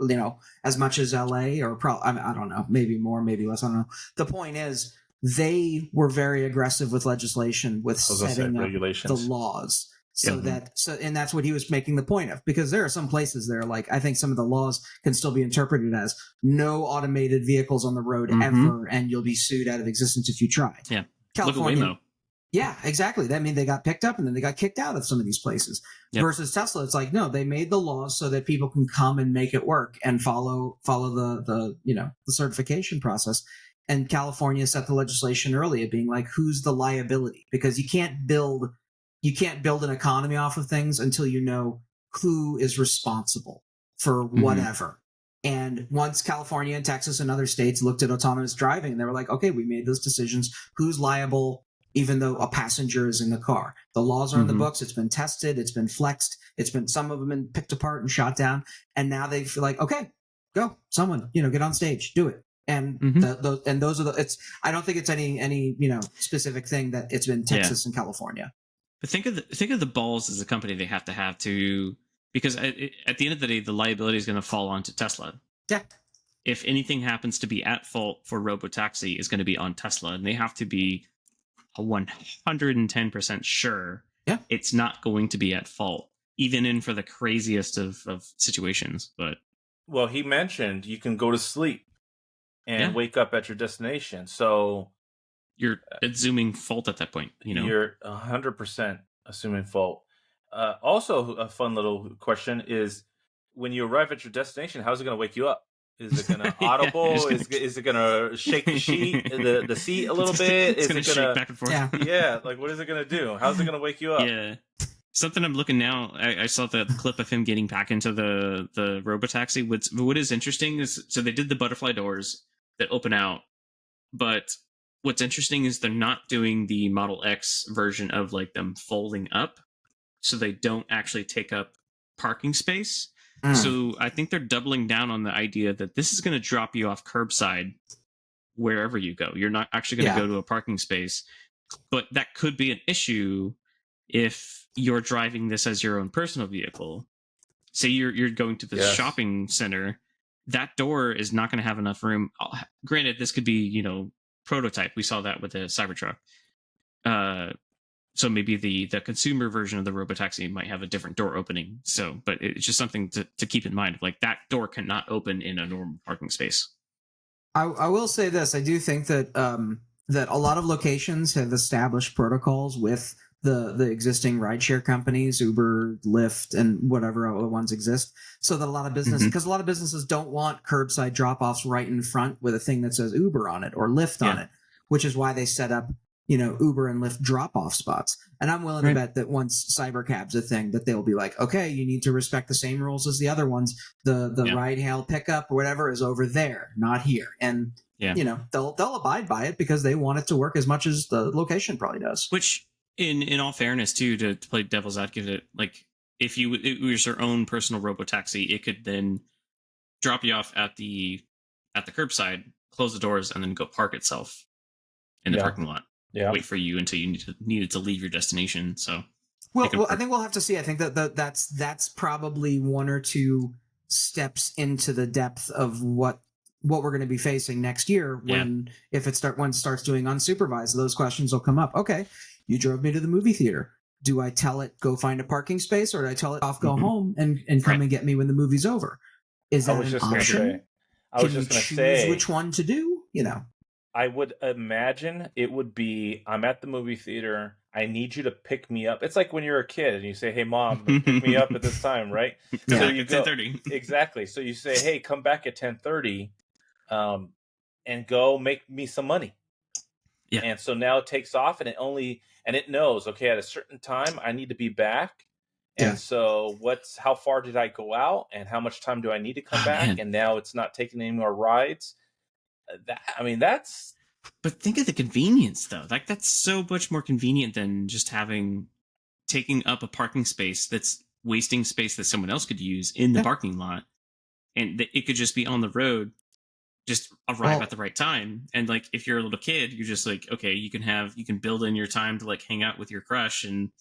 as much as LA, or I don't know, maybe more, maybe less, I don't know. The point is, they were very aggressive with legislation, with setting up the laws. And that's what he was making the point of, because there are some places there, like, I think some of the laws can still be interpreted as no automated vehicles on the road ever, and you'll be sued out of existence if you try. Yeah. California, look at Waymo. Yeah, exactly. I mean, they got picked up and then they got kicked out of some of these places. Yep. Versus Tesla, it's like, no, they made the laws so that people can come and make it work and follow the the certification process. And California set the legislation early of being like, who's the liability? Because you can't build an economy off of things until you know who is responsible for whatever. And once California and Texas and other states looked at autonomous driving, they were like, okay, we made those decisions. Who's liable? Even though a passenger is in the car, the laws are in the books. It's been tested. It's been flexed. Some of them been picked apart and shot down. And now they feel like, okay, go, someone, get on stage, do it. And those are I don't think it's any specific thing that it's been Texas and California. But think of the balls as a company they have to, because at the end of the day, the liability is going to fall onto Tesla. Yeah. If anything happens to be at fault for RoboTaxi, is going to be on Tesla, and they have to be 110% sure it's not going to be at fault, even in for the craziest of situations. But well, he mentioned you can go to sleep and wake up at your destination, so you're assuming fault at that point. You're 100% assuming fault. Also, a fun little question is, when you arrive at your destination, how's it going to wake you up? Is it going to audible? Is it going to shake the the seat a little bit? It's going to shake back and forth. Yeah, like what is it going to do? How's it going to wake you up? Yeah. Something I'm looking now, I saw the clip of him getting back into the RoboTaxi. What is interesting is, so they did the butterfly doors that open out, but what's interesting is they're not doing the Model X version of like them folding up, so they don't actually take up parking space. So I think they're doubling down on the idea that this is going to drop you off curbside wherever you go. You're not actually going to go to a parking space. But that could be an issue if you're driving this as your own personal vehicle. Say you're going to the shopping center, that door is not going to have enough room. Granted, this could be, prototype. We saw that with the Cybertruck. So maybe the consumer version of the RoboTaxi might have a different door opening. So, but it's just something to keep in mind. Like, that door cannot open in a normal parking space. I will say this. I do think that that a lot of locations have established protocols with the existing rideshare companies, Uber, Lyft, and whatever other ones exist, so that a lot of business, because a lot of businesses don't want curbside drop-offs right in front with a thing that says Uber on it or Lyft on it, which is why they set up Uber and Lyft drop-off spots. And I'm willing to bet that once CyberCab's a thing, that they'll be like, okay, you need to respect the same rules as the other ones. The ride hail pickup or whatever is over there, not here. And they'll abide by it because they want it to work as much as the location probably does. Which, in all fairness, too, to play devil's advocate, like, if it was your own personal RoboTaxi, it could then drop you off at the curbside, close the doors, and then go park itself in the parking lot. Wait for you until you needed to leave your destination. So, well, I think we'll have to see. I think that's probably one or two steps into the depth of what we're going to be facing next year when it starts doing unsupervised. Those questions will come up. Okay, you drove me to the movie theater. Do I tell it go find a parking space, or do I tell it off, go home and come and get me when the movie's over? Is that an option? I was just going to say which one to do. I would imagine it would be, I'm at the movie theater, I need you to pick me up. It's like when you're a kid and you say, hey, Mom, pick me up at this time, right? So you go, 10:30. Exactly. So you say, hey, come back at 10:30 and go make me some money. Yeah. And so now it takes off and it knows, okay, at a certain time, I need to be back. And so how far did I go out and how much time do I need to come back? Man. And now it's not taking any more rides. That's. But think of the convenience, though. Like, that's so much more convenient than just taking up a parking space that's wasting space that someone else could use in the parking lot, and it could just be on the road, just arrive at the right time. And like, if you're a little kid, you're just like, okay, you can build in your time to like hang out with your crush and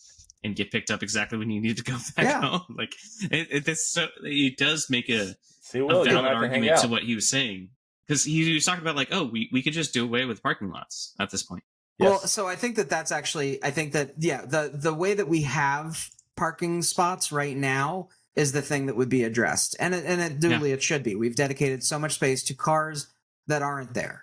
get picked up exactly when you need to go back home. Like, it does make a valid argument to what he was saying. Because he was talking about like, oh, we could just do away with parking lots at this point. Yes. Well, so I think that's actually, the way that we have parking spots right now is the thing that would be addressed. And it should be. We've dedicated so much space to cars that aren't there.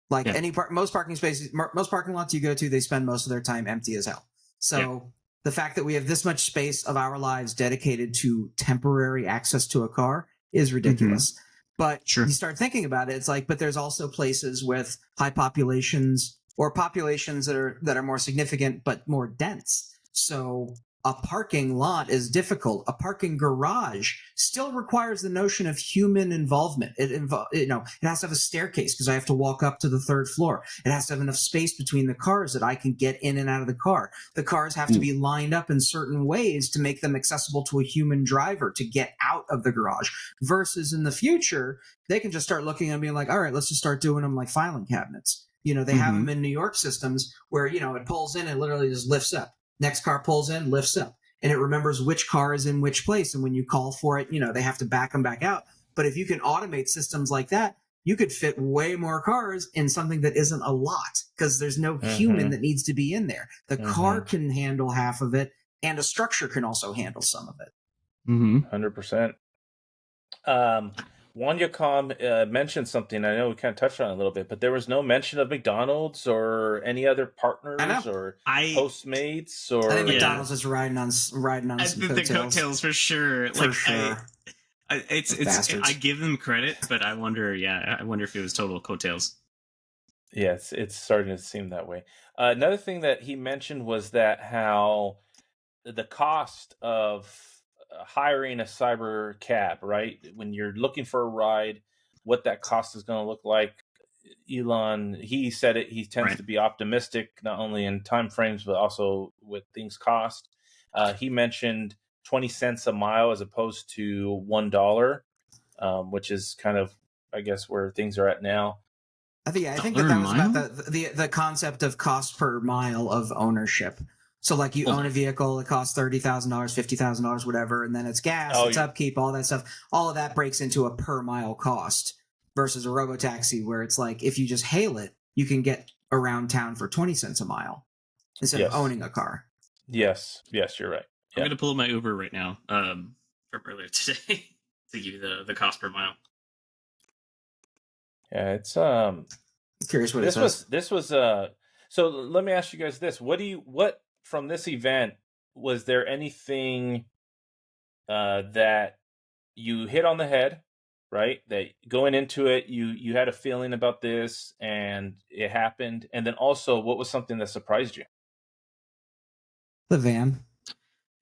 Like most parking spaces, most parking lots you go to, they spend most of their time empty as hell. So the fact that we have this much space of our lives dedicated to temporary access to a car is ridiculous. But you start thinking about it, it's like, but there's also places with high populations or populations that are more significant but more dense. So a parking lot is difficult. A parking garage still requires the notion of human involvement. It has to have a staircase because I have to walk up to the third floor. It has to have enough space between the cars that I can get in and out of the car. The cars have to be lined up in certain ways to make them accessible to a human driver to get out of the garage. Versus in the future, they can just start looking and being like, all right, let's just start doing them like filing cabinets. They have them in New York systems where, it pulls in and literally just lifts up. Next car pulls in, lifts up, and it remembers which car is in which place. And when you call for it, they have to back them back out. But if you can automate systems like that, you could fit way more cars in something that isn't a lot because there's no human that needs to be in there. The car can handle half of it, and a structure can also handle some of it. 100%. Wanyacom mentioned something. I know we kind of touched on it a little bit, but there was no mention of McDonald's or any other partners or Postmates or. I think McDonald's is riding on some coattails. The coattails for sure. I give them credit, but I wonder if it was total coattails. Yeah, it's starting to seem that way. Another thing that he mentioned was that how the cost of hiring a CyberCab, right? When you're looking for a ride, what that cost is going to look like. Elon, he said it. He tends to be optimistic, not only in time frames but also with things cost. He mentioned 20 cents a mile as opposed to $1, which is kind of, I guess, where things are at now. I think that was about the concept of cost per mile of ownership. So, like, you own a vehicle, it costs $30,000, $50,000, whatever, and then it's gas, it's upkeep, all that stuff. All of that breaks into a per mile cost versus a RoboTaxi, where it's like, if you just hail it, you can get around town for 20 cents a mile instead of owning a car. Yes, you're right. I'm going to pull up my Uber right now from earlier today to give you the cost per mile. Yeah, it's curious what this was so let me ask you guys this. What from this event, was there anything that you hit on the head, right? That going into it, you had a feeling about this and it happened. And then also, what was something that surprised you? The van.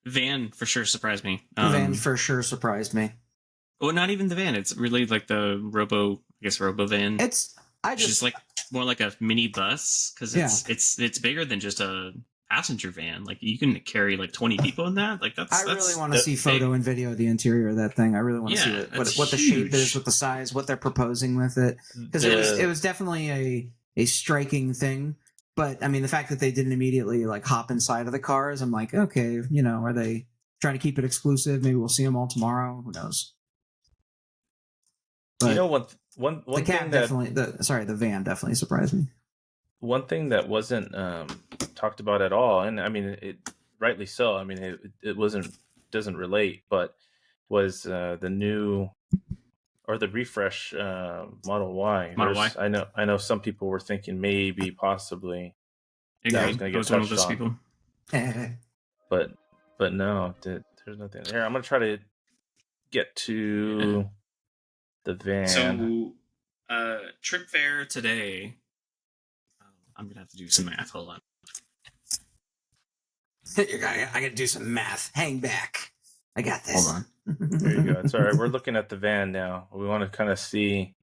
Van for sure surprised me. The van for sure surprised me. Well, not even the van. It's really like the RoboVan. It's just like more like a mini bus because it's bigger than just a passenger van. Like, you can carry like 20 people in that. Like, that's really want to see photo and video of the interior of that thing. I really want to see what the shape is, what the size, what they're proposing with it, because it was definitely a striking thing. But I mean, the fact that they didn't immediately like hop inside of the cars, I'm like, okay, are they trying to keep it exclusive? Maybe we'll see them all tomorrow. Who knows? But one the thing the van definitely surprised me. One thing that wasn't talked about at all, and I mean, it rightly so. I mean, it doesn't relate, but was the new or the refresh Model Y. I know some people were thinking maybe possibly that was going to get touched on. People. but no, there's nothing there. I'm going to try to get to the van. So trip fare today. I'm going to have to do some math. Hold on. I got to do some math. Hang back. I got this. Hold on. There you go. It's all right. We're looking at the van now. We want to kind of see.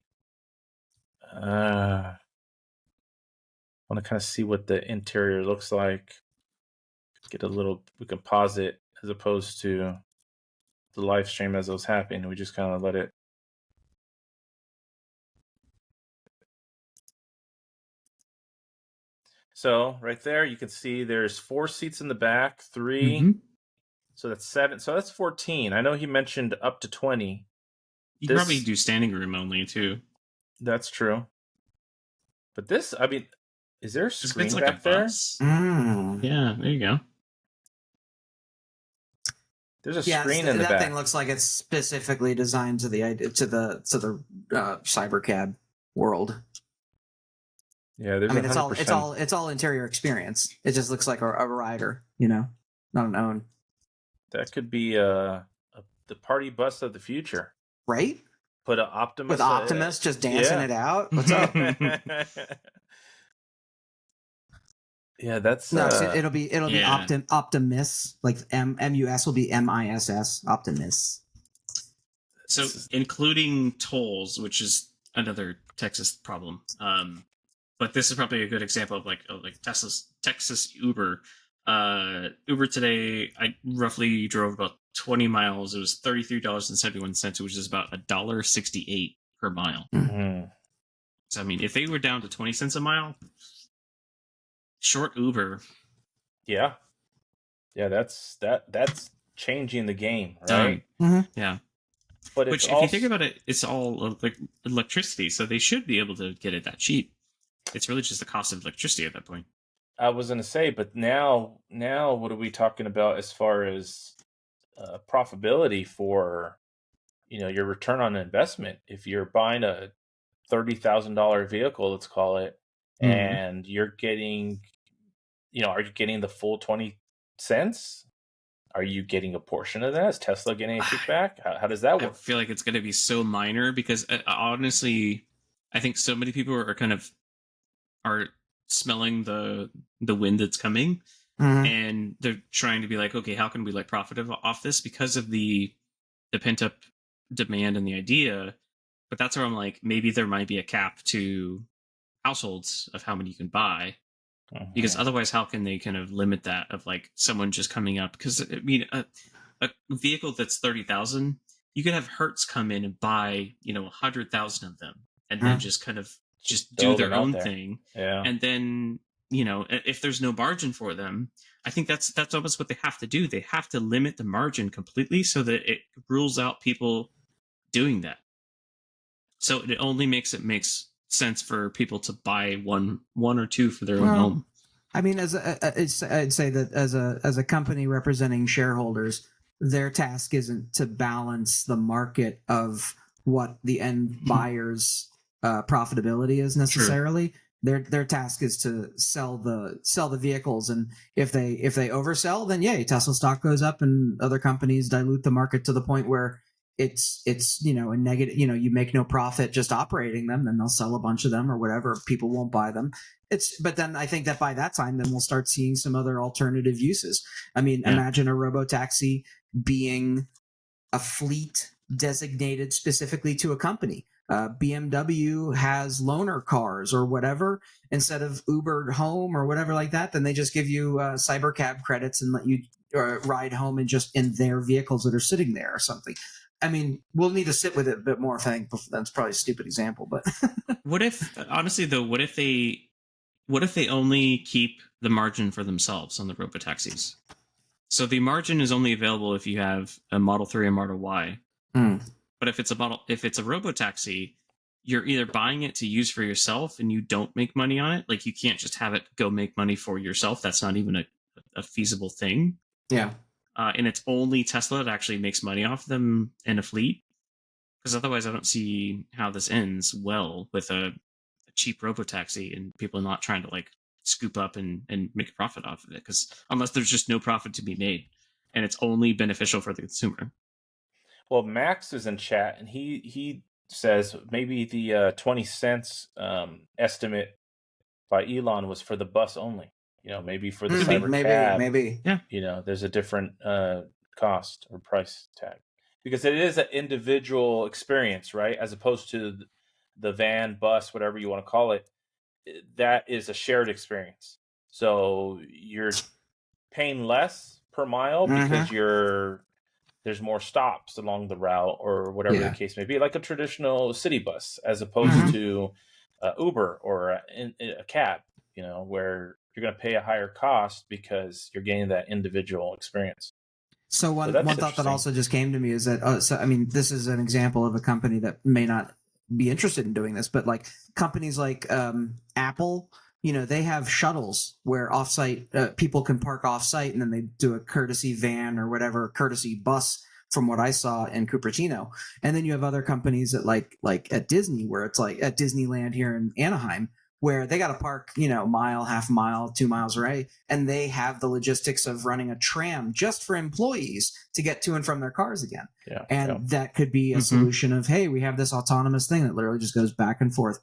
Want to kind of see what the interior looks like. Get a little. We can pause it as opposed to the live stream as it was happening. We just kind of let it. So right there, you can see there's 4 seats in the back, 3. Mm-hmm. So that's 7. So that's 14. I know he mentioned up to 20. You can probably do standing room only too. That's true. But this, I mean, is there a screen back there? Yeah, there you go. There's a screen in the back. That thing looks like it's specifically designed to the CyberCab world. Yeah, there's. I mean, it's all interior experience. It just looks like a rider, not an own. That could be the party bus of the future, right? Put an Optimus with Optimus just dancing it out. What's up? Yeah, that's no. It'll be Optimus, like MUS will be MISS Optimus. So including tolls, which is another Texas problem. But this is probably a good example of like Texas Uber. Uber today, I roughly drove about 20 miles. It was $33.71, which is about $1.68 per mile. Mm-hmm. So I mean, if they were down to 20 cents a mile, short Uber. Yeah, that's changing the game, right? Yeah. But if you think about it, it's all like electricity, so they should be able to get it that cheap. It's really just the cost of electricity at that point. I was going to say, but now what are we talking about as far as profitability for, your return on investment? If you're buying a $30,000 vehicle, let's call it, and you're getting, are you getting the full 20 cents? Are you getting a portion of that? Is Tesla getting a kickback? How does that work? I feel like it's going to be so minor because honestly, I think so many people are smelling the wind that's coming, and they're trying to be like, okay, how can we profit off this because of the pent up demand and the idea. But that's where I'm like, maybe there might be a cap to households of how many you can buy. Because otherwise, how can they kind of limit that of like someone just coming up? Because I mean, a vehicle that's 30,000, you could have Hertz come in and buy 100,000 of them, and then just kind of just do their own thing. Yeah. And then if there's no margin for them, I think that's almost what they have to do. They have to limit the margin completely so that it rules out people doing that. So it only makes sense for people to buy one or two for their own home. I mean, I'd say that as a company representing shareholders, their task isn't to balance the market of what the end buyer's profitability is necessarily. True. Their task is to sell the vehicles, and if they oversell, then yay, Tesla stock goes up, and other companies dilute the market to the point where it's a negative, you make no profit just operating them, then they'll sell a bunch of them or whatever, people won't buy them. But then I think that by that time, then we'll start seeing some other alternative uses. I mean, imagine a RoboTaxi being a fleet designated specifically to a company. BMW has loaner cars or whatever, instead of Uber home or whatever like that, then they just give you CyberCab credits and let you ride home and just in their vehicles that are sitting there or something. I mean, we'll need to sit with it a bit more. I think that's probably a stupid example, but what if they only keep the margin for themselves on the RoboTaxis? So the margin is only available if you have a Model 3 or Model Y. But if it's a RoboTaxi, you're either buying it to use for yourself and you don't make money on it. Like you can't just have it go make money for yourself. That's not even a feasible thing. Yeah. And it's only Tesla that actually makes money off them in a fleet. Because otherwise, I don't see how this ends well with a cheap RoboTaxi and people not trying to scoop up and make a profit off of it. Because unless there's just no profit to be made, and it's only beneficial for the consumer. Well, Max is in chat, and he says maybe the 20 cents estimate by Elon was for the bus only. Maybe for the CyberCab. Maybe. Yeah. There's a different cost or price tag because it is an individual experience, right? As opposed to the van, bus, whatever you want to call it. That is a shared experience. So you're paying less per mile because there's more stops along the route or whatever the case may be, like a traditional city bus, as opposed to Uber or a cab, where you're going to pay a higher cost because you're getting that individual experience. So one thought that also just came to me is that, this is an example of a company that may not be interested in doing this, but companies like Apple, they have shuttles where offsite people can park offsite, and then they do a courtesy van or whatever, courtesy bus, from what I saw in Cupertino. And then you have other companies that like at Disney, where it's like at Disneyland here in Anaheim, where they got to park, mile, half mile, 2 miles away, and they have the logistics of running a tram just for employees to get to and from their cars again. Yeah, and that could be a solution of, hey, we have this autonomous thing that literally just goes back and forth,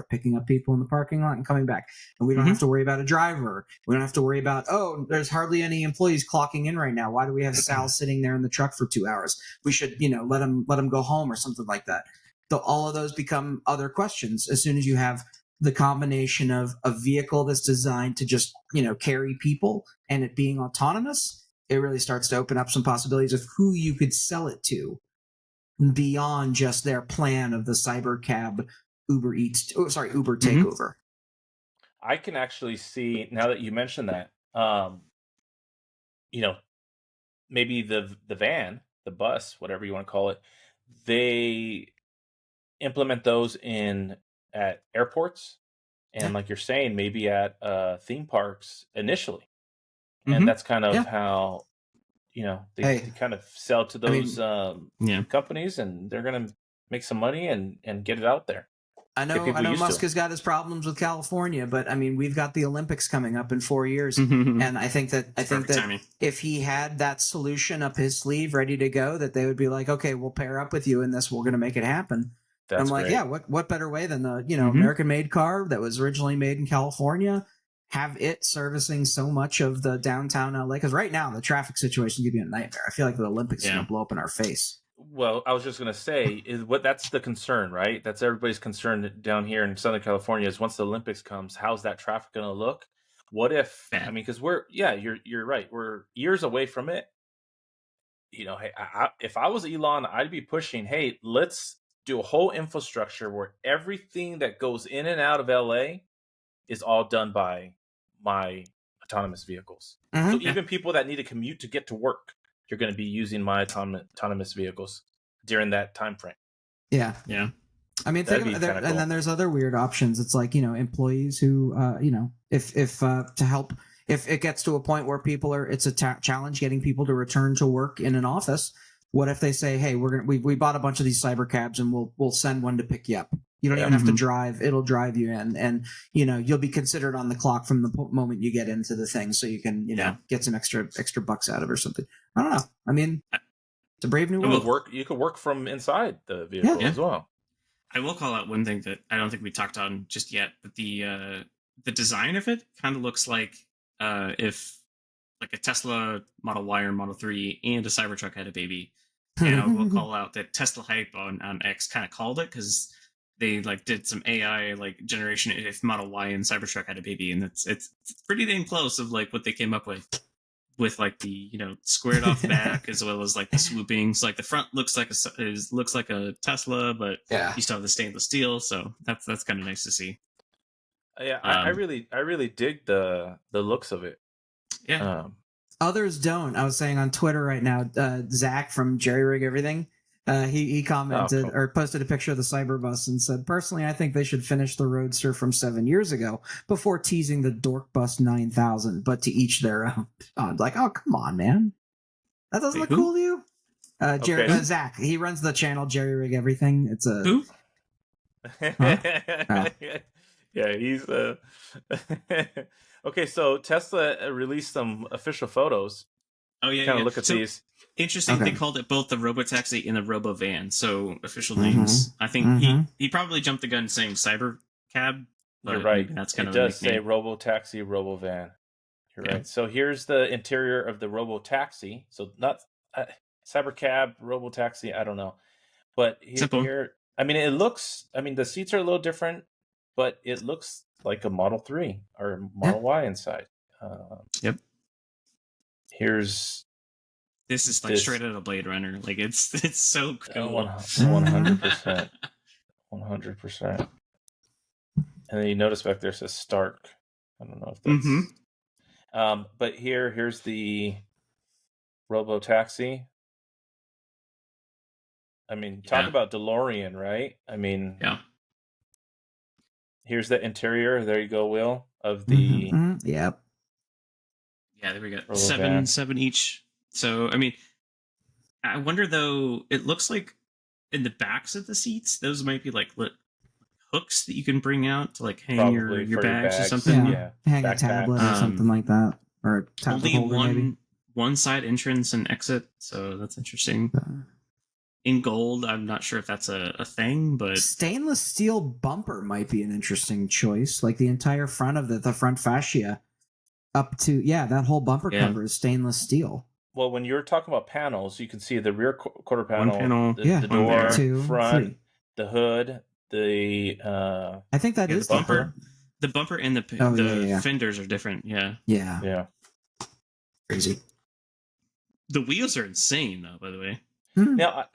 picking up people in the parking lot and coming back. And we don't have to worry about a driver. We don't have to worry about, there's hardly any employees clocking in right now. Why do we have Sal sitting there in the truck for 2 hours? We should, let him go home or something like that. So all of those become other questions as soon as you have the combination of a vehicle that's designed to just, carry people and it being autonomous. It really starts to open up some possibilities of who you could sell it to beyond just their plan of the CyberCab Uber takeover. I can actually see, now that you mentioned that, maybe the van, the bus, whatever you want to call it, they implement those at airports and like you're saying, maybe at theme parks initially. And that's kind of how, they kind of sell to those companies, and they're going to make some money and get it out there. I know Musk has got his problems with California, but we've got the Olympics coming up in 4 years. And I think that timing. If he had that solution up his sleeve ready to go, that they would be like, okay, we'll pair up with you in this. We're going to make it happen. I'm like, great. Yeah, what better way than the, American-made car that was originally made in California, have it servicing so much of the downtown LA? Because right now, the traffic situation could be a nightmare. I feel like the Olympics is going to blow up in our face. Well, I was just going to say, that's the concern, right? That's everybody's concern down here in Southern California is once the Olympics comes, how's that traffic going to look? What if, because you're right. We're years away from it. Hey, if I was Elon, I'd be pushing, hey, let's do a whole infrastructure where everything that goes in and out of LA is all done by my autonomous vehicles. So even people that need to commute to get to work, you're going to be using my autonomous vehicles during that time frame. Yeah. Think of there, cool. And then there's other weird options. It's like, employees who, if to help, if it gets to a point where it's a challenge getting people to return to work in an office. What if they say, hey, we bought a bunch of these CyberCabs and we'll send one to pick you up. You don't even have to drive. It'll drive you in, and you'll be considered on the clock from the moment you get into the thing, so you can get some extra bucks out of it or something. I don't know. It's a brave new world. You could work from inside the vehicle as well. I will call out one thing that I don't think we talked on just yet, but the design of it kind of looks like if like a Tesla Model Y or Model 3 and a Cybertruck had a baby. And I will call out that Tesla Hype on X kind of called it because they did some AI generation if Model Y and Cybertruck had a baby, and it's pretty dang close of what they came up with the squared off back as well as the swooping. So the front looks like a Tesla, but you still have the stainless steel. So that's kind of nice to see. Yeah, I really dig the looks of it. Yeah. Others don't. I was saying on Twitter right now, Zach from Jerry Rig Everything, he commented or posted a picture of the Cyberbus and said, personally, I think they should finish the Roadster from 7 years ago before teasing the Dork Bus 9000, but to each their own. Oh, come on, man. That doesn't look cool to you? Zach, he runs the channel Jerry Rig Everything. It's a... Who? Yeah, he's... Okay, so Tesla released some official photos. Oh, yeah, Kind of look at these. Interesting, they called it both the RoboTaxi and the RoboVan, so official names. I think he probably jumped the gun saying CyberCab. You're right. That's kind it of does say RoboTaxi RoboVan. You're right. So here's the interior of the RoboTaxi. So not CyberCab, RoboTaxi, I don't know. But here, it looks, the seats are a little different, but it looks like a Model 3 or Model Y inside. Yep. This is straight out of Blade Runner. It's so cool. 100%. 100%. And then you notice back there it says Stark. I don't know if that's... but here's the RoboTaxi. Talk about DeLorean, right? Yeah. Here's the interior. There you go, Will, of the... Yep. Yeah, there we go. Seven each. So, I wonder, though, it looks like in the backs of the seats, those might be lit hooks that you can bring out to like hang your bags or bags. something. Yeah, hang a tablet or something like that, or a tablet holder maybe. One side entrance and exit, so that's interesting. In gold, I'm not sure if that's a thing, but stainless steel bumper might be an interesting choice. Like the entire front of the front fascia, up to that whole bumper cover is stainless steel. Well, when you're talking about panels, you can see the rear quarter panel, one panel, the door, two, front, three. The hood, the I think that is the bumper. The bumper and the fenders are different. Yeah. Crazy. The wheels are insane, though. By the way. Now,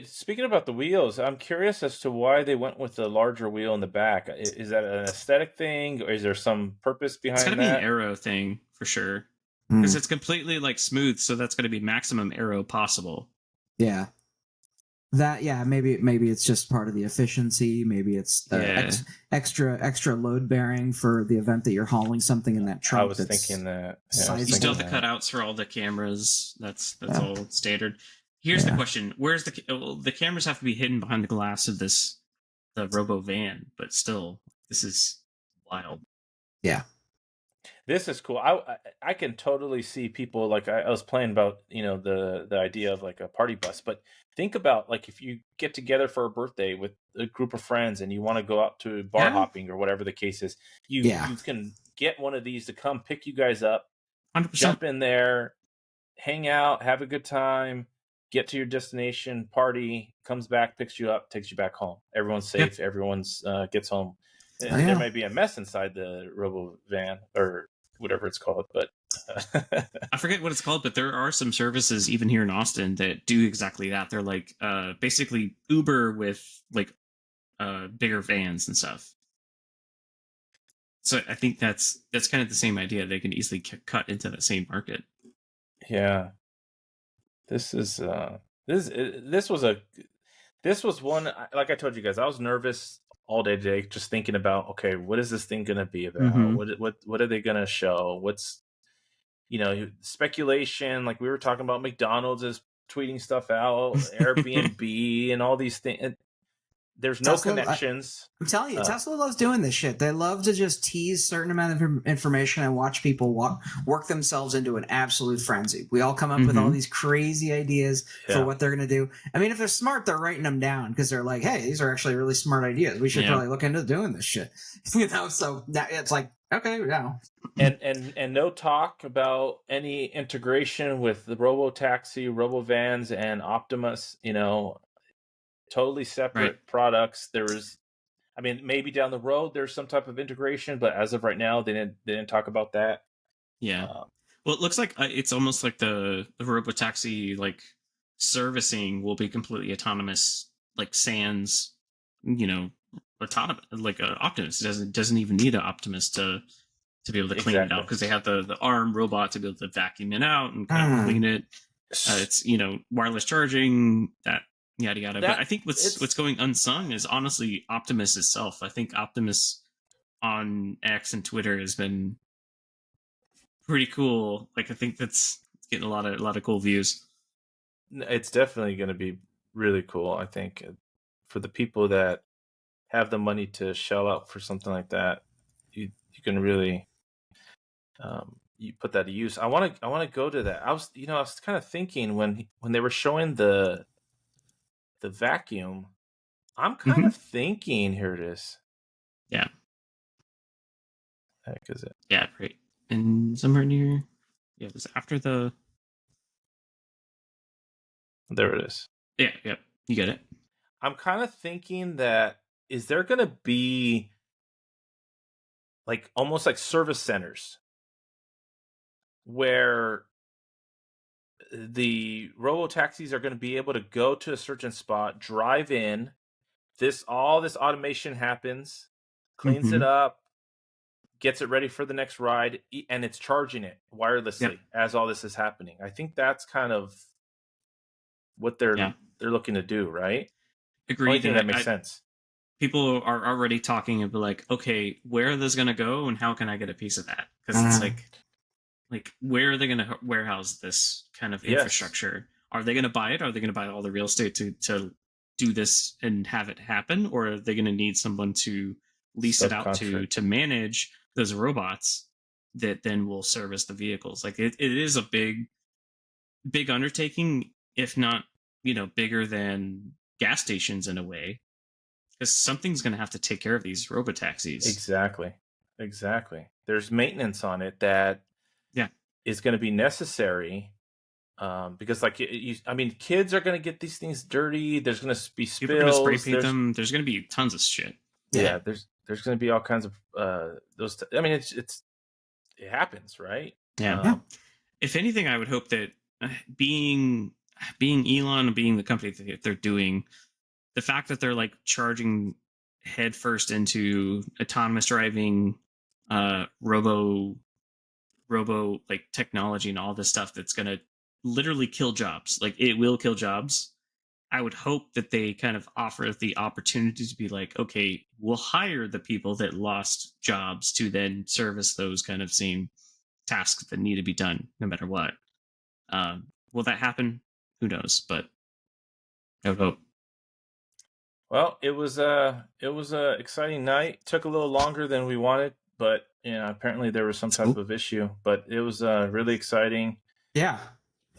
speaking about the wheels, I'm curious as to why they went with the larger wheel in the back. Is that an aesthetic thing, or is there some purpose behind that? It's got to be an aero thing for sure, because it's completely like smooth, so that's going to be maximum aero possible. Yeah. That maybe it's just part of the efficiency. Maybe it's extra load bearing for the event that you're hauling something in that truck. I was thinking that. You still have the cutouts for all the cameras. That's all standard. Here's the question: where's the cameras have to be hidden behind the glass of the RoboVan? But still, this is wild. Yeah, this is cool. I can totally see people like I was playing about the idea of like a party bus, but think about like if you get together for a birthday with a group of friends and you want to go out to bar hopping or whatever the case is, you can get one of these to come pick you guys up, 100%. Jump in there, hang out, have a good time. Get to your destination, party, comes back, picks you up, takes you back home. Everyone's safe. Everyone's gets home. There may be a mess inside the RoboVan or whatever it's called, but I forget what it's called. But there are some services even here in Austin that do exactly that. They're like basically Uber with like bigger vans and stuff. So I think that's kind of the same idea. They can easily cut into the same market. Yeah. This was one, like I told you guys, I was nervous all day today, just thinking about, okay, what is this thing going to be about? What are they going to show? What's, speculation. Like we were talking about, McDonald's is tweeting stuff out, Airbnb and all these things. There's no connections. I'm telling you, Tesla loves doing this shit. They love to just tease certain amount of information and watch people work themselves into an absolute frenzy. We all come up with all these crazy ideas for what they're going to do. I mean, if they're smart, they're writing them down because they're like, hey, these are actually really smart ideas. We should probably look into doing this shit. So that it's like, okay, yeah. And no talk about any integration with the RoboTaxi, RoboVans, and Optimus, totally separate products. Maybe down the road there's some type of integration, but as of right now, they didn't talk about that. Yeah. Well, it looks like it's almost like the RoboTaxi like servicing will be completely autonomous, like sans, autonomous, like Optimus. It doesn't even need an Optimus to be able to clean it out because they have the arm robot to be able to vacuum it out and kind of clean it. It's wireless charging, that yada yada. But I think what's going unsung is honestly Optimus itself. I think Optimus on X and Twitter has been pretty cool. Like I think that's getting a lot of cool views. It's definitely going to be really cool. I think for the people that have the money to shell out for something like that, you can really you put that to use. I want to go to that. I was kind of thinking when they were showing the vacuum, I'm kind of thinking, here it is. Yeah. Heck is it? Yeah, great. And somewhere near, it was after the. There it is. Yeah, you get it. I'm kind of thinking that is there going to be like almost like service centers where the robo-taxis are going to be able to go to a certain spot, drive in, all this automation happens, cleans it up, gets it ready for the next ride, and it's charging it wirelessly as all this is happening. I think that's kind of what they're looking to do, right? Agreed. That makes sense. People are already talking about like, okay, where are those going to go and how can I get a piece of that? Because it's like, where are they going to warehouse this kind of infrastructure? Are they going to buy it? Are they going to buy all the real estate to do this and have it happen, or are they going to need someone to lease it out to manage those robots that then will service the vehicles? Like it is a big undertaking, if not, bigger than gas stations in a way, because something's going to have to take care of these robotaxis. Exactly. There's maintenance on it that is going to be necessary. Because kids are going to get these things dirty. There's going to be spills. People are going to spray paint them. There's going to be tons of shit. Yeah, there's going to be all kinds of those. It happens, right? Yeah. If anything, I would hope that being Elon and being the company that they're doing, the fact that they're like charging headfirst into autonomous driving, robo like technology and all this stuff that's going to literally kill jobs. Like it will kill jobs. I would hope that they kind of offer the opportunity to be like, okay, we'll hire the people that lost jobs to then service those kind of same tasks that need to be done no matter what. Will that happen? Who knows? But I would hope. Well, it was a exciting night. Took a little longer than we wanted, but apparently there was some type of issue. But it was really exciting. Yeah.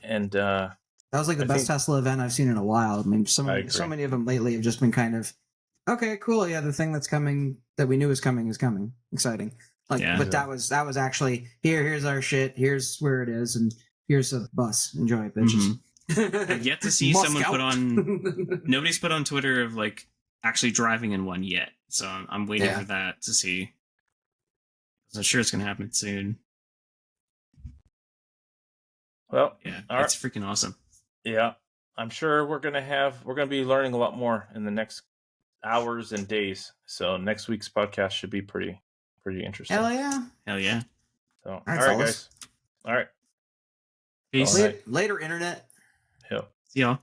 And that was like the best Tesla event I've seen in a while. I mean, so many of them lately have just been kind of, okay, cool. Yeah, the thing that's coming that we knew is coming. Exciting. But that was actually here's our shit. Here's where it is, and here's a bus. Enjoy it, bitches. Mm-hmm. I've yet to see someone put on. Nobody's put on Twitter of like actually driving in one yet, so I'm waiting for that to see. I'm sure it's gonna happen soon. Well, it's freaking awesome. Yeah, I'm sure we're gonna be learning a lot more in the next hours and days. So next week's podcast should be pretty interesting. Hell yeah! So, all right, guys. All right. Peace. Later, internet. Yeah. See y'all.